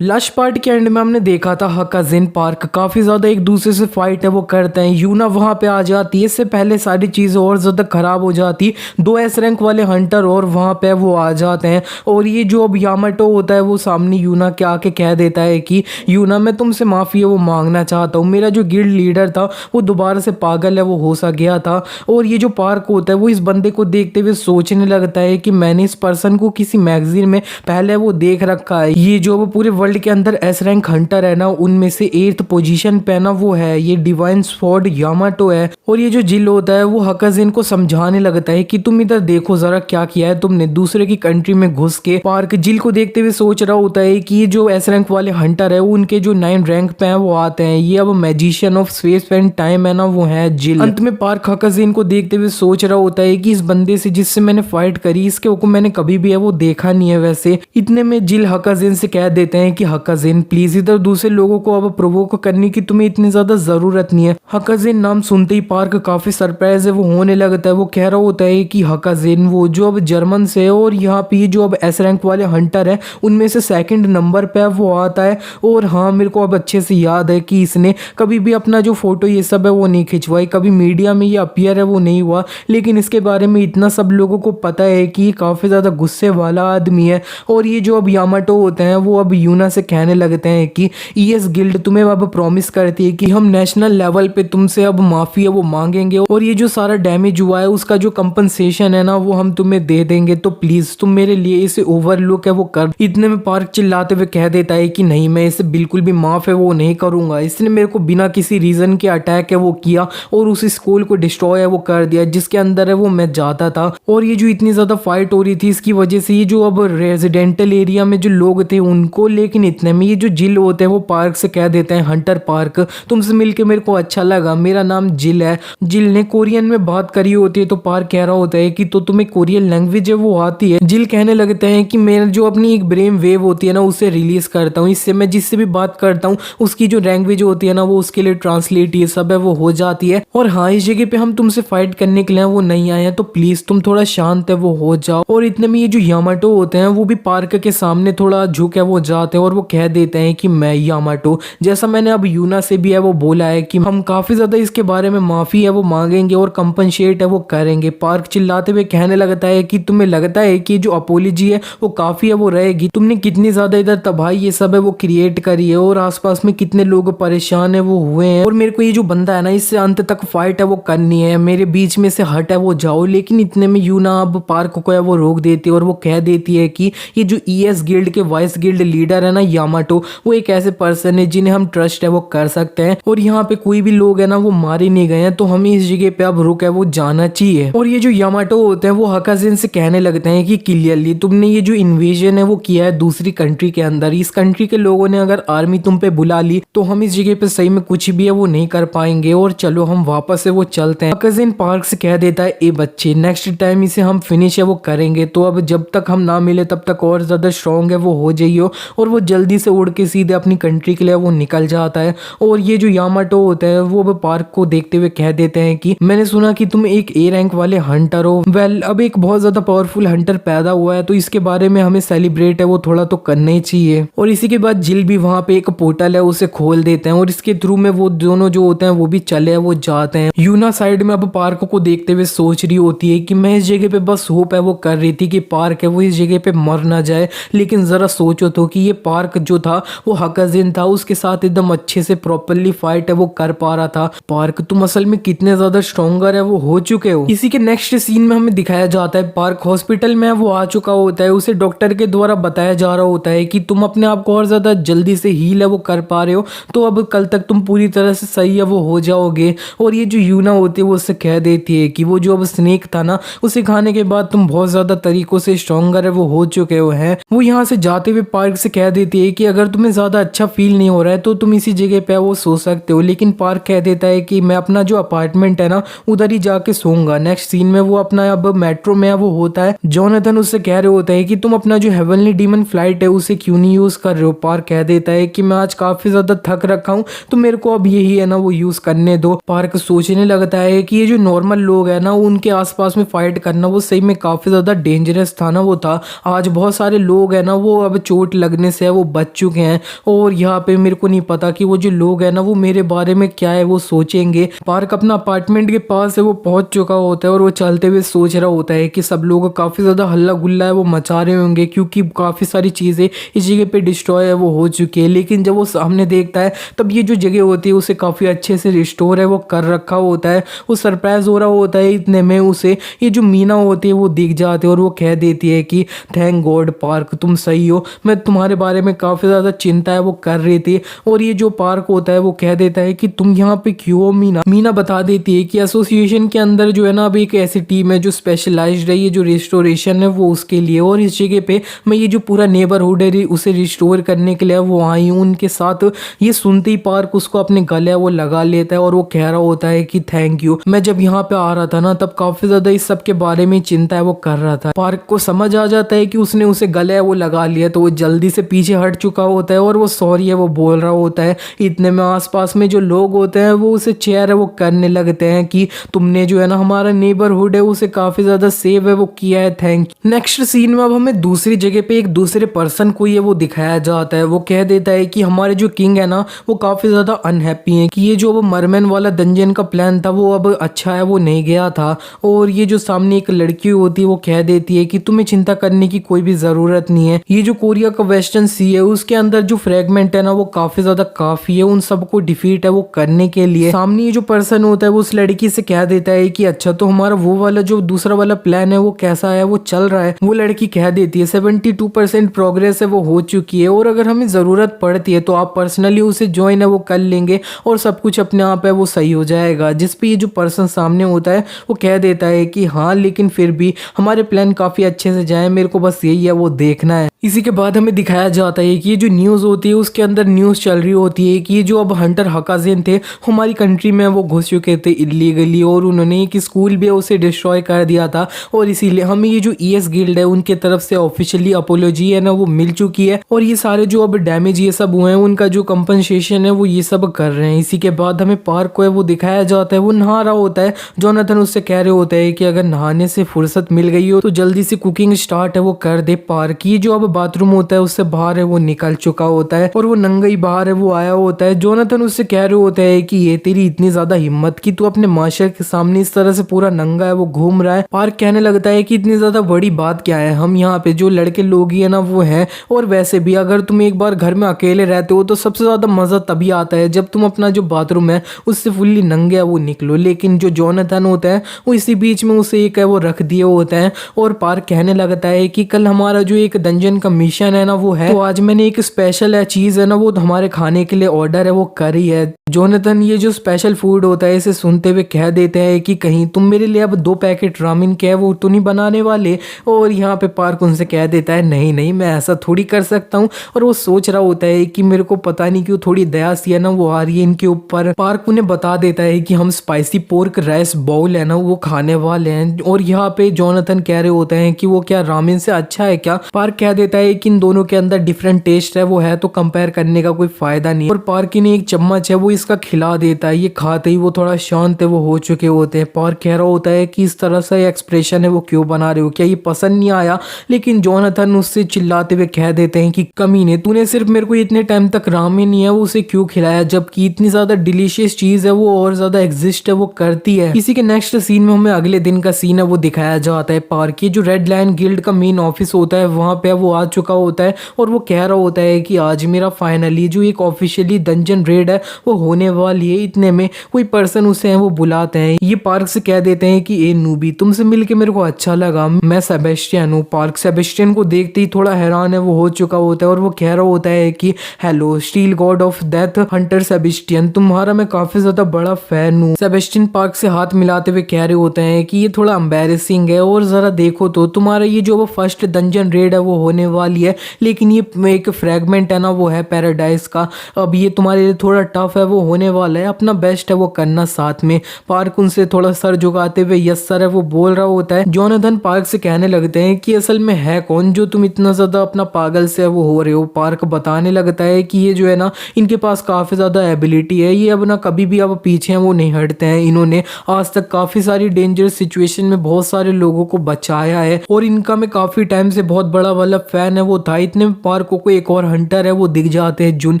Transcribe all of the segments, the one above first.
Last part के and में हमने देखा था हकाजिन पार्क काफी ज्यादा एक दूसरे से फाइट है वो करते हैं। यूना वहां पे आ जाती है, इससे पहले सारी चीजें और ज्यादा खराब हो जाती। दो एस रैंक वाले हंटर और वहां पे वो आ जाते हैं और ये जो अब यामाटो होता है वो सामने यूना के आके कह देता है कि यूना मैं तुमसे माफी है वो मांगना चाहता हूँ। मेरा जो गिल्ड लीडर था वो दोबारा से पागल है वो हो सा गया था। और ये जो पार्क होता है वो इस बंदे को देखते हुए सोचने लगता है कि मैंने इस पर्सन को किसी मैगजीन में पहले वो देख रखा है। ये जो पूरे वर्ल्ड के अंदर एस रैंक हंटर है ना उनमें से 8th पोजीशन पे ना वो है ये डिवाइन स्वॉर्ड यामाटो है। और ये जो जिल होता है वो हकाजिन को समझाने लगता है कि तुम इधर देखो जरा क्या किया है तुमने, दूसरे की कंट्री में घुस के। पार्क जिल को देखते हुए सोच रहा होता है कि ये जो एस रैंक वाले हंटर है उनके जो 9 रैंक पे है वो आते हैं। ये अब magician of space and time है ना वो है जिल। अंत में पार्क हकाजिन को देखते हुए सोच रहा होता है कि इस बंदे से जिससे मैंने फाइट करी इसके को मैंने कभी भी है वो देखा नहीं है वैसे। इतने में जिल हकाजिन से कह देते हैं कि हकाजिन प्लीज इधर दूसरे लोगों को अब प्रोवोक करने की तुम्हें इतनी ज्यादा जरूरत नहीं है। हकाजिन नाम सुनते ही पार्क काफी सरप्राइज है वो होने लगता है। वो कह रहा होता है कि हकाजिन वो जो अब जर्मन से है और यहाँ पे जो अब एस रैंक वाले हंटर है उनमें से 2nd नंबर पे वो आता है। और हाँ मेरे को अब अच्छे से याद है कि इसने कभी भी अपना जो फोटो ये सब है वो नहीं खिंचवाई, कभी मीडिया में ये अपीयर है वो नहीं हुआ। लेकिन इसके बारे में इतना सब लोगों को पता है कि ये काफी ज्यादा गुस्से वाला आदमी है। और ये जो अब यामाटो होते हैं वो अब यूना से कहने लगते हैं कि ईएस गिल्ड तुम्हें अब प्रॉमिस करती है कि हम नेशनल लेवल पे तुमसे अब माफी है वो मांगेंगे और ये जो सारा डैमेज हुआ है उसका जो कंपनसेशन है ना वो हम तुम्हें दे देंगे, तो प्लीज तुम मेरे लिए इसे ओवरलुक है वो कर। इतने में पार्क चिल्लाते हुए कह देता है कि नहीं मैं इसे बिल्कुल भी माफ है वो नहीं करूंगा। इसने मेरे को बिना किसी रीजन के अटैक है वो किया और उस स्कूल को डिस्ट्रॉय है वो कर दिया जिसके अंदर है वो मैं जाता था। और ये जो इतनी ज्यादा फाइट हो रही थी इसकी वजह से ये जो अब रेजिडेंटल एरिया में जो लोग थे उनको, लेकिन इतने में ये जो जिल होते हैं वो पार्क से कह देते हैं हंटर पार्क तुमसे मिलके मेरे को अच्छा लगा, मेरा नाम जिल है। जिल ने कोरियन में बात करी होती है तो पार्क कह रहा होता है कि तो तुम्हें कोरियन लैंग्वेज है वो आती है। जिल कहने लगते हैं कि मेरा जो अपनी एक ब्रेन वेव होती है ना उसे रिलीज करता हूँ, इससे मैं जिससे भी बात करता हूँ उसकी जो लैंग्वेज होती है ना वो उसके लिए ट्रांसलेट ये सब है वो हो जाती है। और हाँ इस जगह पे हम तुमसे फाइट करने के लिए वो नहीं आए हैं तो प्लीज तुम थोड़ा शांत है वो हो जाओ। और इतने में ये जो यामाटो होते हैं वो भी पार्क के सामने थोड़ा झुक है वो जाते हैं और वो कह देते हैं कि मैं यामाटो जैसा मैंने अब यूना से भी है वो बोला है कि हम काफी ज्यादा इसके बारे में माफी है वो मांगेंगे और कंपनसेट है वो करेंगे। पार्क चिल्लाते हुए कहने लगता है कि तुम्हें लगता है कि जो अपोलॉजी है वो काफी है वो रहेगी, तुमने कितनी ज्यादा इधर तबाही ये सब है वो क्रिएट करी है और आसपास में कितने लोग परेशान है वो हुए हैं और मेरे को ये जो बंदा है ना इससे अंत तक फाइट है वो करनी है, मेरे बीच में से हट है वो जाओ। लेकिन इतने में यूना अब पार्क को है वो रोक देती है और वो कह देती है कि ये जो ईएस गिल्ड के वाइस गिल्ड लीडर है ना यामाटो वो एक ऐसे पर्सन है जिन्हें हम ट्रस्ट है वो कर सकते हैं और यहाँ पे कोई भी लोग है ना वो मारे नहीं गए हैं तो हमें इस जगह पे अब रुक है वो जाना चाहिए। और ये जो यामाटो होते हैं वो हकाजिन से कहने लगते हैं कि क्लियरली तुमने ये जो इन्वेजन है वो किया है दूसरी कंट्री के अंदर, इस कंट्री के लोगों ने अगर आर्मी तुम पे बुला ली तो हम इस जगह पे सही में कुछ भी है वो नहीं कर पाएंगे और चलो हम वापस से वो चलते हैं। हकाजिन पार्क से कह देता है ए बच्चे नेक्स्ट टाइम इसे हम फिनिश है वो करेंगे, तो अब जब तक हम ना मिले तब तक और ज्यादा स्ट्रॉन्ग है वो हो जाइयो। और वो जल्दी से उड़ के सीधे अपनी कंट्री के लिए वो निकल जाता है। और ये जो यामाटो होता है वो अब पार्क को देखते हुए कह देते हैं कि मैंने सुना कि तुम एक ए रैंक वाले हंटर हो। वेल अब एक बहुत ज्यादा पावरफुल हंटर पैदा हुआ है तो इसके बारे में हमें सेलिब्रेट है वो थोड़ा तो करना ही चाहिए। और इसी के बाद जिल भी वहां पे एक पोर्टल है उसे खोल देते हैं और इसके थ्रू में वो दोनों जो होते हैं वो भी चले वो जाते हैं। यूना साइड में अब पार्क को देखते हुए सोच रही होती है कि मैं इस जगह पे बस होप है वो कर रही थी कि पार्क है वो इस जगह पे मर ना जाए। लेकिन जरा सोचो तो कि ये पार्क जो था वो हकाजिन था उसके साथ एकदम अच्छे से प्रॉपरली फाइट है वो कर पा रहा था। पार्क तुम असल में कितने ज्यादा स्ट्रॉन्गर है वो हो चुके हो। इसी के नेक्स्ट सीन में हमें दिखाया जाता है पार्क हॉस्पिटल में वो आ चुका होता है, उसे डॉक्टर के द्वारा बताया जा रहा होता है कि तुम अपने आप को और ज्यादा जल्दी से हील है वो कर पा रहे हो तो अब कल तक तुम पूरी तरह से सही है वो हो जाओगे। और ये जो यूना होती है वो उससे कह देती है कि वो जो अब स्नेक था ना उसे खाने के बाद तुम बहुत ज्यादा तरीकों से स्ट्रॉन्गर है वो हो चुके हो हैं। वो यहाँ से जाते हुए पार्क से कह देती है कि अगर तुम्हें ज्यादा अच्छा फील नहीं हो रहा है तो तुम इसी जगह पे वो सो सकते हो। लेकिन पार्क कह देता है कि मैं अपना जो अपार्टमेंट है ना उधर ही जाके सोऊंगा। नेक्स्ट सीन में वो अपना अब मेट्रो में वो होता है, जोनाथन उससे कह रहे होता है कि तुम अपना जो हेवनली डीमन फ्लाइट है उसे क्यों नहीं यूज कर रहे हो। पार्क कह देता है कि मैं आज काफी ज्यादा थक रखा हूँ तो मेरे को अब यही है ना वो यूज करने दो। पार्क सोचने लगता है कि ये जो नॉर्मल लोग है ना उनके आसपास में फाइट करना वो सही में काफी ज्यादा डेंजरस था ना वो था। आज बहुत सारे लोग है ना वो अब चोट लगने से है वो बच चुके हैं और यहाँ पे मेरे को नहीं पता कि वो जो लोग हैं ना वो मेरे बारे में क्या है वो सोचेंगे। पार्क अपना अपार्टमेंट के पास है वो पहुंच चुका होता है और वो चलते हुए सोच रहा होता है कि सब लोग काफ़ी ज़्यादा हल्ला गुल्ला है वो मचा रहे होंगे क्योंकि काफ़ी सारी चीज़ें इस जगह पे डिस्ट्रॉय है वो हो चुकी है। लेकिन जब वो सामने देखता है तब ये जो जगह होती है उसे काफ़ी अच्छे से रिस्टोर है वो कर रखा होता है। वो सरप्राइज हो रहा होता है, इतने में उसे ये जो मीना होती है वो दिख जाती है और वो कह देती है कि थैंक गॉड पार्क तुम सही हो, मैं तुम्हारे बारे में काफ़ी ज़्यादा चिंता है वो कर रही थी। और ये जो पार्क होता है वो कह देता है कि तुम यहाँ पे क्यों हो मीना। मीना बता देती है कि एसोसिएशन के अंदर जो है ना अभी एक ऐसी टीम है जो स्पेशलाइज्ड है ये जो रिस्टोरेशन है वो उसके लिए, और इस जगह पे मैं ये जो पूरा नेबरहुड है उसे रिस्टोर करने के लिए वो आई हूँ उनके साथ। ये सुनते ही पार्क उसको अपने गले वो लगा लेता है और वो कह रहा होता है कि थैंक यू, मैं जब यहाँ पे आ रहा था ना तब काफी ज्यादा इस सब के बारे में चिंता है वो कर रहा था। पार्क को समझ आ जाता है कि उसने उसे गले है वो लगा लिया तो वो जल्दी से पीछे हट चुका होता है और वो सॉरी है वो बोल रहा होता है। इतने में आसपास में जो लोग होते हैं वो उसे चेयर है वो करने लगते हैं कि तुमने जो है ना हमारा नेबरहुड है उसे काफी ज्यादा सेव है वो किया है, थैंक यू। नेक्स्ट सीन में अब हमें दूसरी जगह पे एक दूसरे पर्सन को ये वो दिखाया जाता है। वो कह देता है कि हमारे जो किंग है ना वो काफी ज्यादा अनहैप्पी है कि ये जो अब मरमैन वाला डंजन का प्लान था वो अब अच्छा है वो नहीं गया था। और ये जो सामने एक लड़की होती है वो कह देती है कि तुम्हें चिंता करने की कोई भी जरूरत नहीं है, ये जो कोरिया का वेस्टर्न सी है उसके अंदर जो फ्रेगमेंट है ना वो काफी ज्यादा काफी है उन सबको डिफीट है वो करने के लिए। सामने ये जो पर्सन होता है वो उस लड़की से कह देता है कि अच्छा तो हमारा वो वाला जो दूसरा वाला प्लान है वो कैसा है वो चल रहा है। वो लड़की कह देती है 72% प्रोग्रेस है वो हो चुकी है और अगर हमें जरूरत पड़ती है तो आप पर्सनली उसे ज्वाइन है वो कर लेंगे और सब कुछ अपने आप है वो सही हो जाएगा। जिस पे ये जो पर्सन सामने होता है वो कह देता है कि हाँ लेकिन फिर भी हमारे प्लान काफी अच्छे से जाए, मेरे को बस यही है वो देखना है। इसी के बाद हमें दिखाया जाता है कि ये जो न्यूज़ होती है उसके अंदर न्यूज़ चल रही होती है कि ये जो अब हंटर हकाज़िन थे हमारी कंट्री में वो घुस चुके थे इलीगली और उन्होंने एक स्कूल भी उसे डिस्ट्रॉय कर दिया था और इसीलिए हमें ये जो ईएस गिल्ड है उनके तरफ से ऑफिशियली अपोलॉजी है ना वो मिल चुकी है और ये सारे जो अब डैमेज ये सब हुए हैं उनका जो कंपनसेशन है वो ये सब कर रहे हैं। इसी के बाद हमें पार्क को है वो दिखाया जाता है, वो नहा रहा होता है। जोनाथन उससे कह रहे होते हैं कि अगर नहाने से फुर्सत मिल गई हो तो जल्दी से कुकिंग स्टार्ट है वो कर दे। पार्क ये जो अब बाथरूम होता है उससे बाहर है वो निकल चुका होता है और वो नंगा ही बाहर है वो आया होता है। जोनाथन उससे कह रहे होते हैं कि ये तेरी इतनी ज्यादा हिम्मत कि तू अपने माशर के सामने इस तरह से पूरा नंगा है वो घूम रहा है। पार्क कहने लगता है कि इतनी ज्यादा बड़ी बात क्या है, हम यहाँ पे जो लड़के लोग ही है ना वो है, और वैसे भी अगर तुम एक बार घर में अकेले रहते हो तो सबसे ज्यादा मजा तभी आता है जब तुम अपना जो बाथरूम है उससे फुल्ली नंगे है वो निकलो। लेकिन जो जोनाथन होता है वो इसी बीच में उसे एक है वो रख दिए होता है और पार्क कहने लगता है कि कल हमारा जो एक डंजन का मिशन है ना वो है, तो आज मैंने एक स्पेशल है चीज है ना वो हमारे खाने के लिए ऑर्डर है वो करी है। जोनाथन ये जो स्पेशल फूड होता है इसे सुनते हुए कह देते हैं कि कहीं तुम मेरे लिए अब 2 पैकेट रामिन के है वो तो नहीं बनाने वाले। और यहाँ पे पार्क उनसे कह देता है नहीं नहीं मैं ऐसा थोड़ी कर सकता हूँ। और वो सोच रहा होता है कि मेरे को पता नहीं क्यों थोड़ी दया सी है ना वो आ रही है इनके ऊपर। पार्क उन्हें बता देता है कि हम स्पाइसी पोर्क राइस बाउल है ना वो खाने वाले हैं और यहाँ पे जोनाथन कह रहे होते हैं कि वो क्या रामिन से अच्छा है क्या। पार्क कह देता है कि इन दोनों के अंदर डिफरेंट टेस्ट है वो है तो कंपेयर करने का कोई फायदा नहीं। और पार्क ने एक चम्मच है वो इसका खिला देता है, ये खाते ही वो थोड़ा शांत है वो हो चुके होते हैं। पार्क कह रहा होता है कि इस तरह से एक्सप्रेशन है वो क्यों बना रहे हो, क्या ये पसंद नहीं आया। लेकिन जोनाथन उससे चिल्लाते हुए कह देते हैं कि कमीने तूने सिर्फ मेरे को इतने टाइम तक रामेन नहीं है वो उसे क्यों खिलाया जबकि इतनी ज्यादा डिलीशियस चीज है वो और ज्यादा एग्जिस्ट है वो करती है। इसी के नेक्स्ट सीन में हमें अगले दिन का सीन है वो दिखाया जाता है। पार्क की जो रेड लायन गिल्ड का मेन ऑफिस होता है वहां पे वो आ चुका होता है और वो कह रहा होता है कि आज मेरा फाइनली जो एक ऑफिशियली डंजन रेड है वो होने वाली है। इतने में कोई पर्सन उसे है वो बुलाते हैं। ये पार्क से कह देते हैं कि ए नूबी तुमसे मिलके मेरे को अच्छा लगा, मैं सेबेस्टियन हूँ। पार्क सेबेस्टियन को देखते ही थोड़ा हैरान है वो हो चुका होता है और वो कह रहा होता है कि hello steel God of death Hunter Sebastian, तुम्हारा मैं काफी ज्यादा बड़ा फैन हूँ। सेबेस्टियन पार्क से हाथ मिलाते हुए कह रहे होते हैं कि ये थोड़ा एम्बैरेसिंग है और जरा देखो तो तुम्हारा ये जो फर्स्ट डंजन रेड है वो होने वाली है लेकिन ये एक फ्रेगमेंट है ना वो है पैराडाइज का, अब ये तुम्हारे लिए थोड़ा टफ है वो होने वाला है, अपना बेस्ट है वो करना साथ में। पार्क उनसे थोड़ा सर झुकाते हुए यस सर है वो बोल रहा होता है। जोनाथन पार्क से कहने लगते हैं कि असल में है कौन जो तुम इतना ज्यादा अपना पागल से वो हो रहे हो। पार्क बताने लगता है कि ये जो है ना इनके पास काफी ज्यादा एबिलिटी है, ये अब ना कभी भी अब पीछे हैं वो नहीं हटते हैं। इन्होंने आज तक काफी सारी डेंजरस सिचुएशन में बहुत सारे लोगों को बचाया है और इनका मैं काफी टाइम से बहुत बड़ा वाला फैन है वो था। इतने में पार्क को एक और हंटर है वो दिख जाते हैं, जुन।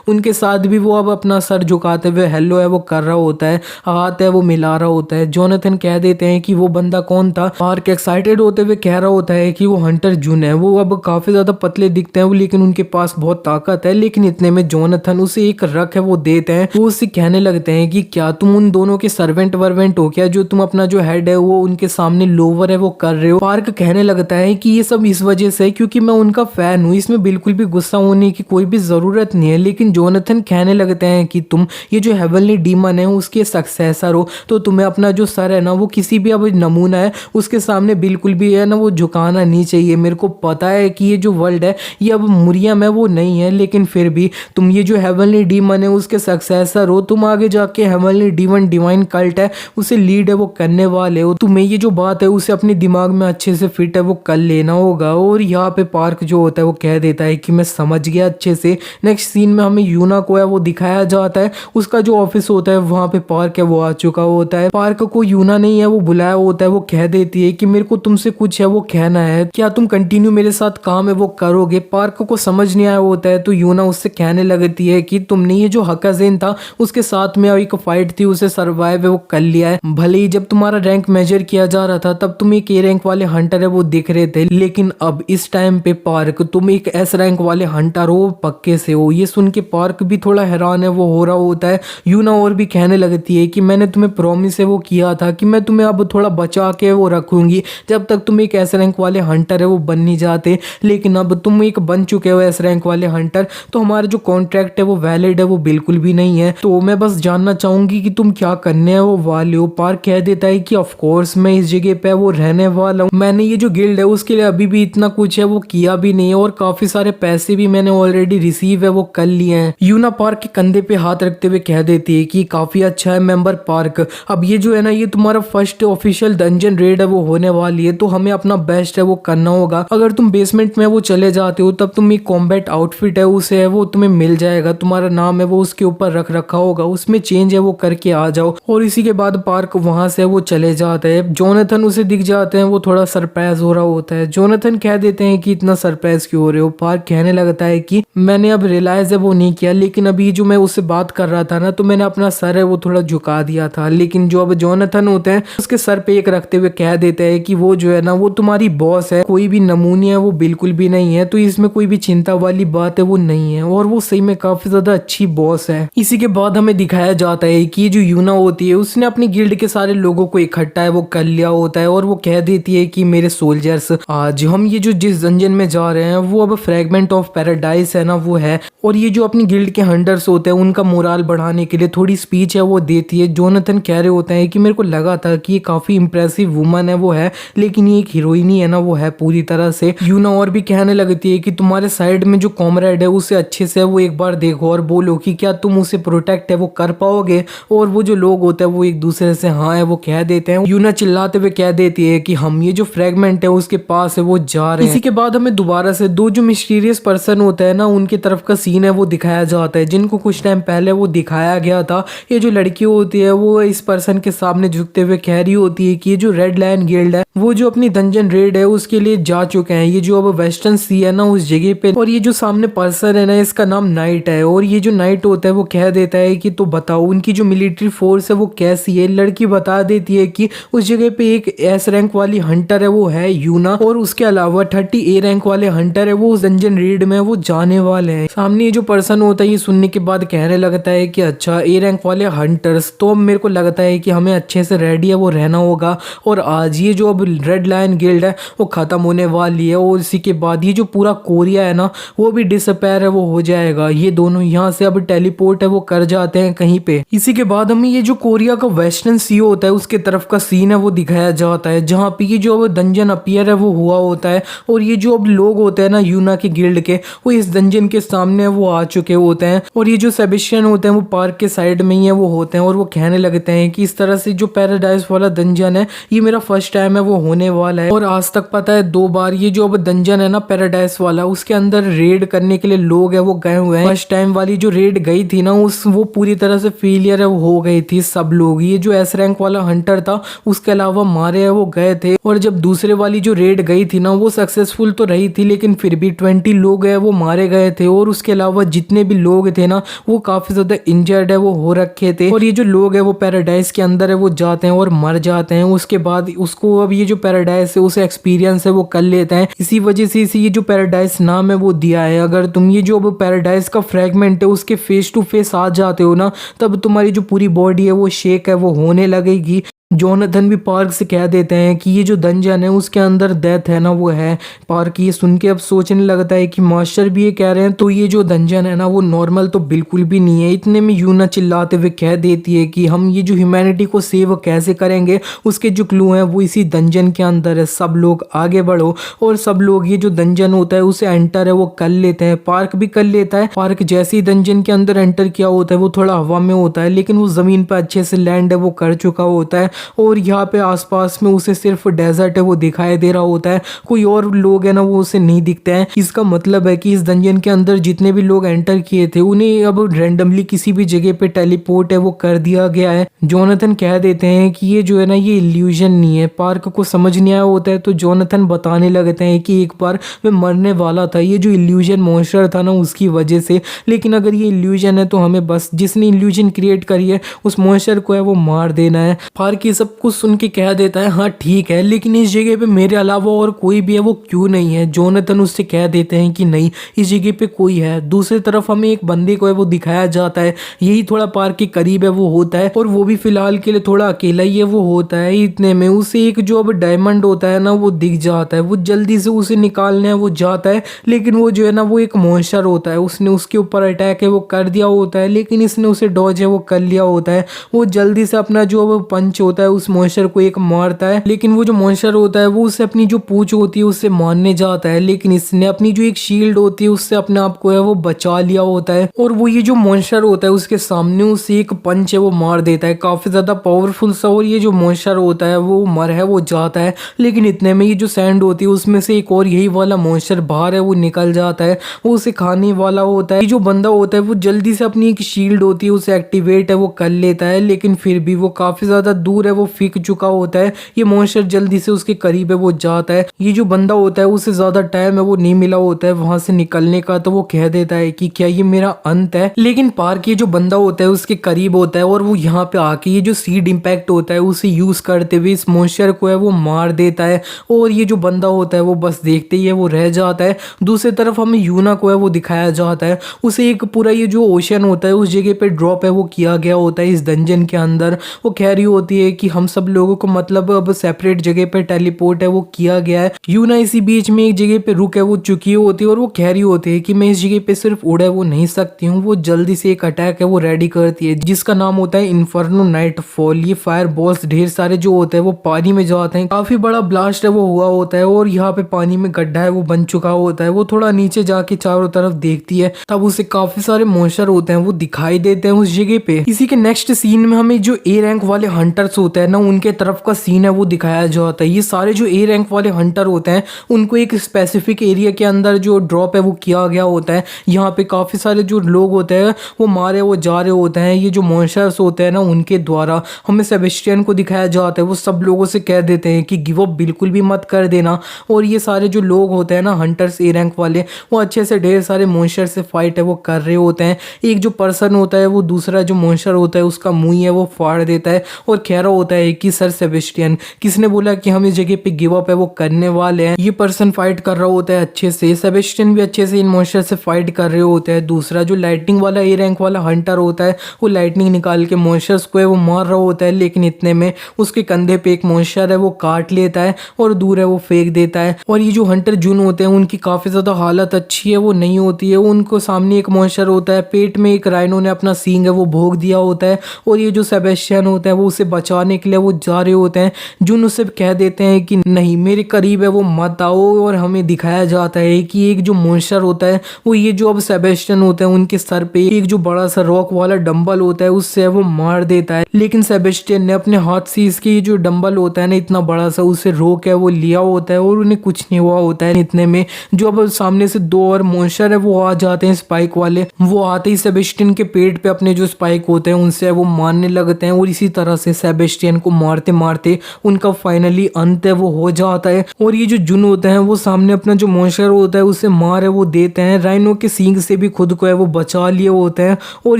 उनके साथ भी वो अब अपना सर झुकाते हुए हेलो है वो कर रहा होता है, हाथ है वो मिला रहा होता है। जोनाथन कह देते हैं कि वो बंदा कौन था। पार्क एक्साइटेड होते हुए कह रहा होता है कि वो हंटर जुन है। वो अब काफी ज्यादा पतले दिखते हैं लेकिन उनके पास बहुत ताकत है। लेकिन इतने में जोनाथन उसे एक रख है वो देते हैं। वो उससे कहने लगते हैं कि क्या तुम उन दोनों के सर्वेंट वर्वेंट हो क्या, जो तुम अपना जो हेड है वो उनके सामने लोअर है वो कर रहे हो। पार्क कहने लगता है कि ये सब इस वजह से क्योंकि मैं उनका फैन हूँ, इसमें बिल्कुल भी गुस्सा होने की कोई भी जरूरत नहीं है। लेकिन जोनाथन कहने लगते हैं कि तुम ये जो हेवनली डीमन है उसके सक्सेसर हो, तो तुम्हें अपना जो सर है ना वो किसी भी अब नमूना है उसके सामने बिल्कुल भी है ना वो झुकाना नहीं चाहिए। मेरे को पता है कि ये जो वर्ल्ड है ये अब मुरियम है वो नहीं है, लेकिन फिर भी तुम ये जो हेवनली डीमन है उसके सक्सेसर हो। तुम आगे जाके हेवनली डीमन डिवाइन कल्ट है उसे लीड है वो करने वाले हो। तुम्हें ये जो बात है उसे अपने दिमाग में अच्छे से फिट है वो कर लेना होगा। और यहाँ पे पार्क जो होता है वो कह देता है कि मैं समझ गया अच्छे से। नेक्स्ट सीन में हमें यूना को है वो दिखाया जाता है। उसका जो ऑफिस होता है वहाँ पे पार्क है वो आ चुका होता है। पार्क को यूना नहीं है वो बुलाया होता है। वो कह देती है कि मेरे को तुमसे कुछ है वो कहना है, क्या तुम कंटिन्यू मेरे साथ काम है वो करोगे। पार्क को समझ नहीं आया होता है तो यूना उससे कहने लगती है कि तुमने ये जो हकाजेन था उसके साथ में एक फाइट थी उसे सर्वाइव है वो कर लिया है। भले ही जब तुम्हारा रैंक मेजर किया जा रहा था तब तुम एक ए रैंक वाले हंटर है वो दिख रहे थे, लेकिन अब इस टाइम पे पार्क तुम एक एस रैंक वाले हंटर हो पक्के से हो। ये सुन के पार्क भी थोड़ा हैरान है वो हो रहा होता है। यूना और भी कहने लगती है कि मैंने तुम्हें प्रॉमिस है वो किया था कि मैं तुम्हें अब थोड़ा बचा के वो रखूंगी जब तक तुम एक एस रैंक वाले हंटर है वो बन नहीं जाते, लेकिन अब तुम एक बन चुके हो एस रैंक वाले हंटर, तो हमारा जो कॉन्ट्रैक्ट है वो वैलिड है वो बिल्कुल भी नहीं है। तो मैं बस जानना चाहूंगी कि तुम क्या करने हैं वो वाले हो। पार्क कह देता है कि ऑफ कोर्स मैं इस जगह पे वो रहने वाला हूँ। मैंने ये जो गिल्ड है उसके लिए अभी भी इतना कुछ है वो किया भी नहीं है और काफी सारे पैसे भी मैंने ऑलरेडी रिसीव है वो कर लिए हैं। यूना पार्क के कंधे पे हाथ रखते हुए कह देती है कि काफी अच्छा है मेंबर पार्क। अब ये जो है ना ये तुम्हारा फर्स्ट ऑफिशियल डंजन रेड है वो होने वाली है, तो हमें अपना बेस्ट है वो करना होगा। अगर तुम बेसमेंट में वो चले जाते हो तब तुम एक कॉम्बैट आउटफिट है उसे है वो तुम्हें मिल जाएगा, तुम्हारा नाम है वो उसके ऊपर रख रखा होगा, उसमें चेंज है वो करके आ जाओ। और इसी के बाद पार्क वहां से वो चले जाते हैं। जोनाथन उसे दिख जाते हैं, वो थोड़ा सरप्राइज हो रहा होता है। जोनाथन कह देते हैं कि इतना सरप्राइज क्यों हो रहे हो। पार्क कहने लगता है कि मैंने अब रियलाइज है वो नहीं किया, लेकिन अभी जो मैं उससे बात कर रहा था ना तो मैंने अपना सर है वो थोड़ा झुका दिया था। लेकिन जो अब जोनाथन होते हैं उसके सर पे एक रखते हुए कह देते हैं कि वो जो है ना वो तुम्हारी बॉस है, कोई भी नमूनी है वो बिल्कुल भी नहीं है, तो इसमें कोई भी चिंता वाली बात है वो नहीं है। और वो सही में काफी ज्यादा अच्छी बॉस है। इसी के बाद हमें दिखाया जाता है कि जो यूना होती है उसने अपनी गिल्ड के सारे लोगों को इकट्ठा है वो कर लिया होता है और वो कह देती है कि मेरे सोल्जर्स आज हम ये जो जिस डंजन में जा रहे हैं वो अब फ्रेगमेंट ऑफ पैराडाइज है ना वो है, और ये जो अपनी गिल्ड के हंटर्स होते हैं उनका मोराल बढ़ाने के लिए थोड़ी स्पीच है वो देती है। जोनाथन कह रहे होते हैं कि मेरे को लगा था कि ये काफी इंप्रेसिव वुमन है वो है, लेकिन ये एक हीरोइन ही है ना वो है पूरी तरह से। यूना और भी कहने लगती है कि तुम्हारे साइड में जो कॉमरेड है उसे अच्छे से वो एक बार देखो और बोलो कि क्या तुम उसे प्रोटेक्ट है वो कर पाओगे। और वो जो लोग होते हैं वो एक दूसरे से हाँ है वो कह देते हैं। यूना चिल्लाते हुए कह देती है कि हम ये जो फ्रेगमेंट है उसके पास है वो जा रहे हैं। इसी के बाद हमें दोबारा से दो जो मिस्टीरियस पर्सन होते हैं ना उनकी तरफ का सीन है वो दिखाया जाता है, जिनको कुछ टाइम पहले वो दिखाया गया था। ये जो लड़की होती है वो इस पर्सन के सामने झुकते हुए कह रही होती है कि ये जो रेड लायन गिल्ड है वो जो अपनी डंजन रेड है उसके लिए जा चुके हैं, ये जो अब वेस्टर्न सी है ना उस जगह पे। और ये जो सामने पर्सन है ना इसका नाम नाइट है, और ये जो नाइट होता है वो कह देता है कि तो बताओ उनकी जो मिलिट्री फोर्स है वो कैसी है। लड़की बता देती है कि उस जगह पे एक एस रैंक वाली हंटर है वो है यूना, और उसके अलावा 30 ए रैंक वाले हंटर है वो उस डंजन रेड में वो जाने वाले हैं। सामने ये जो पर्सन होता है ये सुनने के बाद कहने लगता है कि अच्छा ए रैंक वाले हंटर्स, तो मेरे को लगता है कि हमें अच्छे से रेडी है वो रहना होगा। और आज ये जो अब रेड लायन गिल्ड है वो खत्म होने वाली है, और इसी के बाद ये जो पूरा कोरिया है ना वो भी डिसअपेयर है वो हो जाएगा। ये दोनों यहाँ से अब टेलीपोर्ट है वो कर जाते हैं कहीं पे। इसी के बाद हमें ये जो कोरिया का वेस्टर्न सी होता है उसके तरफ का सीन है वो दिखाया जाता है, जहाँ पे ये जो अब डंजन अपीयर है वो हुआ होता है। और ये जो अब लोग होते हैं ना यूना के गिल्ड के वो इस डंजन के सामने वो आ चुके होते हैं, और ये जो सेबेस्टियन होते हैं वो पार्क के साइड में ही है वो होते हैं। और वो कहने लगते हैं कि इस तरह से जो पैराडाइज वाला डंजन है ये मेरा फर्स्ट टाइम है वो होने वाला है, और आज तक पता है 2 बार ये जो अब डंजन है ना पैराडाइज वाला उसके अंदर रेड करने के लिए लोग है वो गए हुए हैं। फर्स्ट टाइम वाली जो रेड गई थी ना वो पूरी तरह से फेलियर है वो हो गई थी सब लोग। ये जो एस रैंक वाला हंटर था उसके अलावा मारे है वो गए थे, और जब दूसरे वाली जो रेड गई थी ना वो सक्सेसफुल तो रही थी, लेकिन फिर भी 20 लोग है वो मारे गए थे और उसके अलावा जितने भी लोग थे ना वो काफ़ी ज़्यादा इंजर्ड है वो हो रखे थे। और ये जो लोग है वो पैराडाइज के अंदर है वो जाते हैं और मर जाते हैं। उसके बाद उसको अब ये जो पैराडाइज है उसे एक्सपीरियंस है वो कर लेता है। इसी वजह से इसे ये जो पैराडाइज नाम है वो दिया है। अगर तुम ये जो अब पैराडाइज का फ्रेगमेंट है उसके फेस टू फेस आ जाते हो ना, तब तुम्हारी जो पूरी बॉडी है वो शेक है वो होने लगेगी। जोनाथन भी पार्क से कह देते हैं कि ये जो डंजन है उसके अंदर डेथ है ना वो है। पार्क ये सुन के अब सोचने लगता है कि मास्टर भी ये कह रहे हैं तो ये जो डंजन है ना वो नॉर्मल तो बिल्कुल भी नहीं है। इतने में यूना चिल्लाते हुए कह देती है कि हम ये जो ह्यूमैनिटी को सेव कैसे करेंगे, उसके जो क्लू हैं वो इसी डंजन के अंदर है। सब लोग आगे बढ़ो। और सब लोग ये जो डंजन होता है उसे एंटर है वो कर लेते हैं। पार्क भी कर लेता है। पार्क जैसे ही डंजन के अंदर एंटर किया होता है वो थोड़ा हवा में होता है, लेकिन वो जमीन पर अच्छे से लैंड है वो कर चुका होता है। और यहाँ पे आसपास में उसे सिर्फ डेजर्ट है वो दिखाई दे रहा होता है। कोई और लोग है ना वो उसे नहीं दिखते हैं। इसका मतलब है कि इस डंजन के अंदर जितने भी लोग एंटर किए थे उन्हें अब रैंडमली किसी भी जगह पे टेलीपोर्ट है वो कर दिया गया है। जोनाथन कह देते हैं कि ये जो है ना ये इल्यूजन नहीं है। पार्क को समझ नहीं आया होता है तो जोनाथन बताने लगते हैं कि एक बार वह मरने वाला था, ये जो इल्यूजन मॉन्स्टर था ना उसकी वजह से। लेकिन अगर ये इल्यूजन है तो हमें बस जिसने इल्यूजन क्रिएट करी है उस मॉन्स्टर को है वो मार देना है। पार्क ये सब कुछ सुन के कह देता है हाँ ठीक है, लेकिन इस जगह पे मेरे अलावा और कोई भी है वो क्यों नहीं है। जोनाथन उससे कह देते हैं कि नहीं, इस जगह पे कोई है। दूसरी तरफ हमें एक बंदे को है वो दिखाया जाता है, यही थोड़ा पार्क के करीब है वो होता है और वो भी फिलहाल के लिए थोड़ा अकेला ही है वो होता है। इतने में उसे एक जो अब डायमंड होता है ना वो दिख जाता है। वो जल्दी से उसे निकालने है वो जाता है, लेकिन वो जो है ना वो एक मॉन्स्टर होता है। उसने उसके ऊपर अटैक है वो कर दिया होता है, लेकिन इसने उसे डॉज है वो कर लिया होता है। वो जल्दी से अपना जो पंच होता है उस मॉन्स्टर को एक मारता है, लेकिन वो जो मॉन्स्टर होता है वो उसे अपनी जो पूंछ होती है उससे मारने जाता है, लेकिन इसने अपनी जो एक शील्ड होती है उससे अपने आप को है वो बचा लिया होता है। और वो ये जो मॉन्स्टर होता है उसके सामने उसे एक पंच है वो मार देता है, काफी ज्यादा पावरफुल सा। और ये जो मॉन्स्टर होता है वो मर है वो जाता है, लेकिन इतने में ये जो सैंड होती है उसमें से एक और यही वाला मॉन्स्टर बाहर है वो निकल जाता है। वो उसे खाने वाला होता है। ये जो बंदा होता है वो जल्दी से अपनी एक शील्ड होती है उसे एक्टिवेट है वो कर लेता है, लेकिन फिर भी वो काफी ज्यादा दूर है वो फीक चुका होता है। ये मॉन्स्टर जल्दी से उसके करीब है वो जाता है। ये जो बंदा होता है उसे ज्यादा टाइम है वो नहीं मिला होता है वहां से निकलने का, तो वो कह देता है कि क्या ये मेरा अंत है। लेकिन पार्क ये जो बंदा होता है उसके करीब होता है और वो यहाँ पे आके ये जो सीड इम्पैक्ट होता है उसे यूज करते हुए इस मॉन्स्टर को है वो मार देता है। और ये जो बंदा होता है वो बस देखते ही है वो रह जाता है। दूसरी तरफ हमें यूना को है वो दिखाया जाता है। उसे एक पूरा ये जो ओशन होता है उस जगह पे ड्रॉप है वो किया गया होता है इस डंजन के अंदर। वो कह रही होती है कि हम सब लोगों को मतलब अब सेपरेट जगह पे टेलीपोर्ट है वो किया गया है। यूना इसी बीच में एक जगह पे रुक है वो चुकी होती है और वो कह रही होती है कि मैं इस जगह पे सिर्फ उड़ है वो नहीं सकती हूँ। वो जल्दी से एक अटैक है वो रेडी करती है जिसका नाम होता है इन्फर्नो नाइट फॉल। ये फायर बॉल्स ढेर सारे जो होते हैं वो पानी में जाते हैं। काफी बड़ा ब्लास्ट है वो हुआ होता है और यहाँ पे पानी में गड्ढा है वो बन चुका होता है। वो थोड़ा नीचे जाके चारों तरफ देखती है, तब उसे काफी सारे मॉन्स्टर होते हैं वो दिखाई देते हैं उस जगह पे। इसी के नेक्स्ट सीन में हमें जो ए रैंक वाले हंटर्स होते हैं ना उनके तरफ का सीन है वो दिखाया जाता है। ये सारे जो ए रैंक वाले हंटर होते हैं उनको एक स्पेसिफिक एरिया के अंदर जो ड्रॉप है वो किया गया होता है। यहाँ पे काफी सारे जो लोग होते हैं वो मारे वो जा रहे होते हैं ये जो मॉन्स्टर्स होते हैं ना उनके द्वारा। हमें सेबेस्टियन को दिखाया जाता है, वो सब लोगों से कह देते हैं कि गिव अप बिल्कुल भी मत कर देना। और ये सारे जो लोग होते हैं ना हंटर्स ए रैंक वाले वो अच्छे से ढेर सारे मॉन्स्टर से फाइट है वो कर रहे होते हैं। एक जो पर्सन होता है वो दूसरा जो मॉन्स्टर होता है उसका मुंह है वो फाड़ देता है और कह रहा होता है कि सर सेबेस्टियन किसने बोला कि हम इस जगह पे गिव अप है वो करने वाले हैं। ये पर्सन फाइट कर रहा होता है अच्छे से, सेबेस्टियन भी अच्छे से इन मॉन्स्टर से फाइट कर रहे होते हैं। दूसरा जो लाइटनिंग वाला ए रैंक वाला हंटर होता है वो लाइटनिंग निकाल के मॉन्स्टर्स को है वो मार रहा होता है, लेकिन इतने में उसके कंधे पे एक मॉन्स्टर है वो काट लेता है और दूर है वो फेंक देता है। और ये जो हंटर जून होते हैं उनकी काफी ज्यादा हालत अच्छी है वो नहीं होती है। उनको सामने एक मॉन्स्टर होता है, पेट में एक राइनो ने अपना सींग है वो भोग दिया होता है और ये जो सेबेस्टियन होता है वो उसे बचाने के लिए वो जा रहे होते हैं। जून उससे कह देते हैं कि नहीं मेरे करीब है वो मत आओ। और हमें दिखाया जाता है कि एक जो मॉन्स्टर होता है वो ये जो अब सेबेस्टियन होता है उनके सर पे एक जो बड़ा सा रॉक वाला डंबल होता है उससे वो मार देता है, लेकिन सेबेस्टियन ने अपने हाथ से इसके ये जो डंबल होता है ना इतना बड़ा सा उसे रोक है वो लिया होता है और उन्हें कुछ नहीं हुआ होता है। इतने में जो अब सामने से दो और मॉन्स्टर है वो आ जाते हैं स्पाइक वाले। वो आते ही सेबेस्टियन के पेट पे अपने जो स्पाइक होते हैं उनसे वो मारने लगते हैं और इसी तरह से सेबेस्टियन जस्टिन को मारते मारते उनका फाइनली अंत है वो हो जाता है। और ये जो जुन होता है वो सामने अपना जो मॉन्स्टर होता है उसे मार है वो देते हैं, राइनो के सींग से भी खुद को है वो बचा लिए होते हैं। और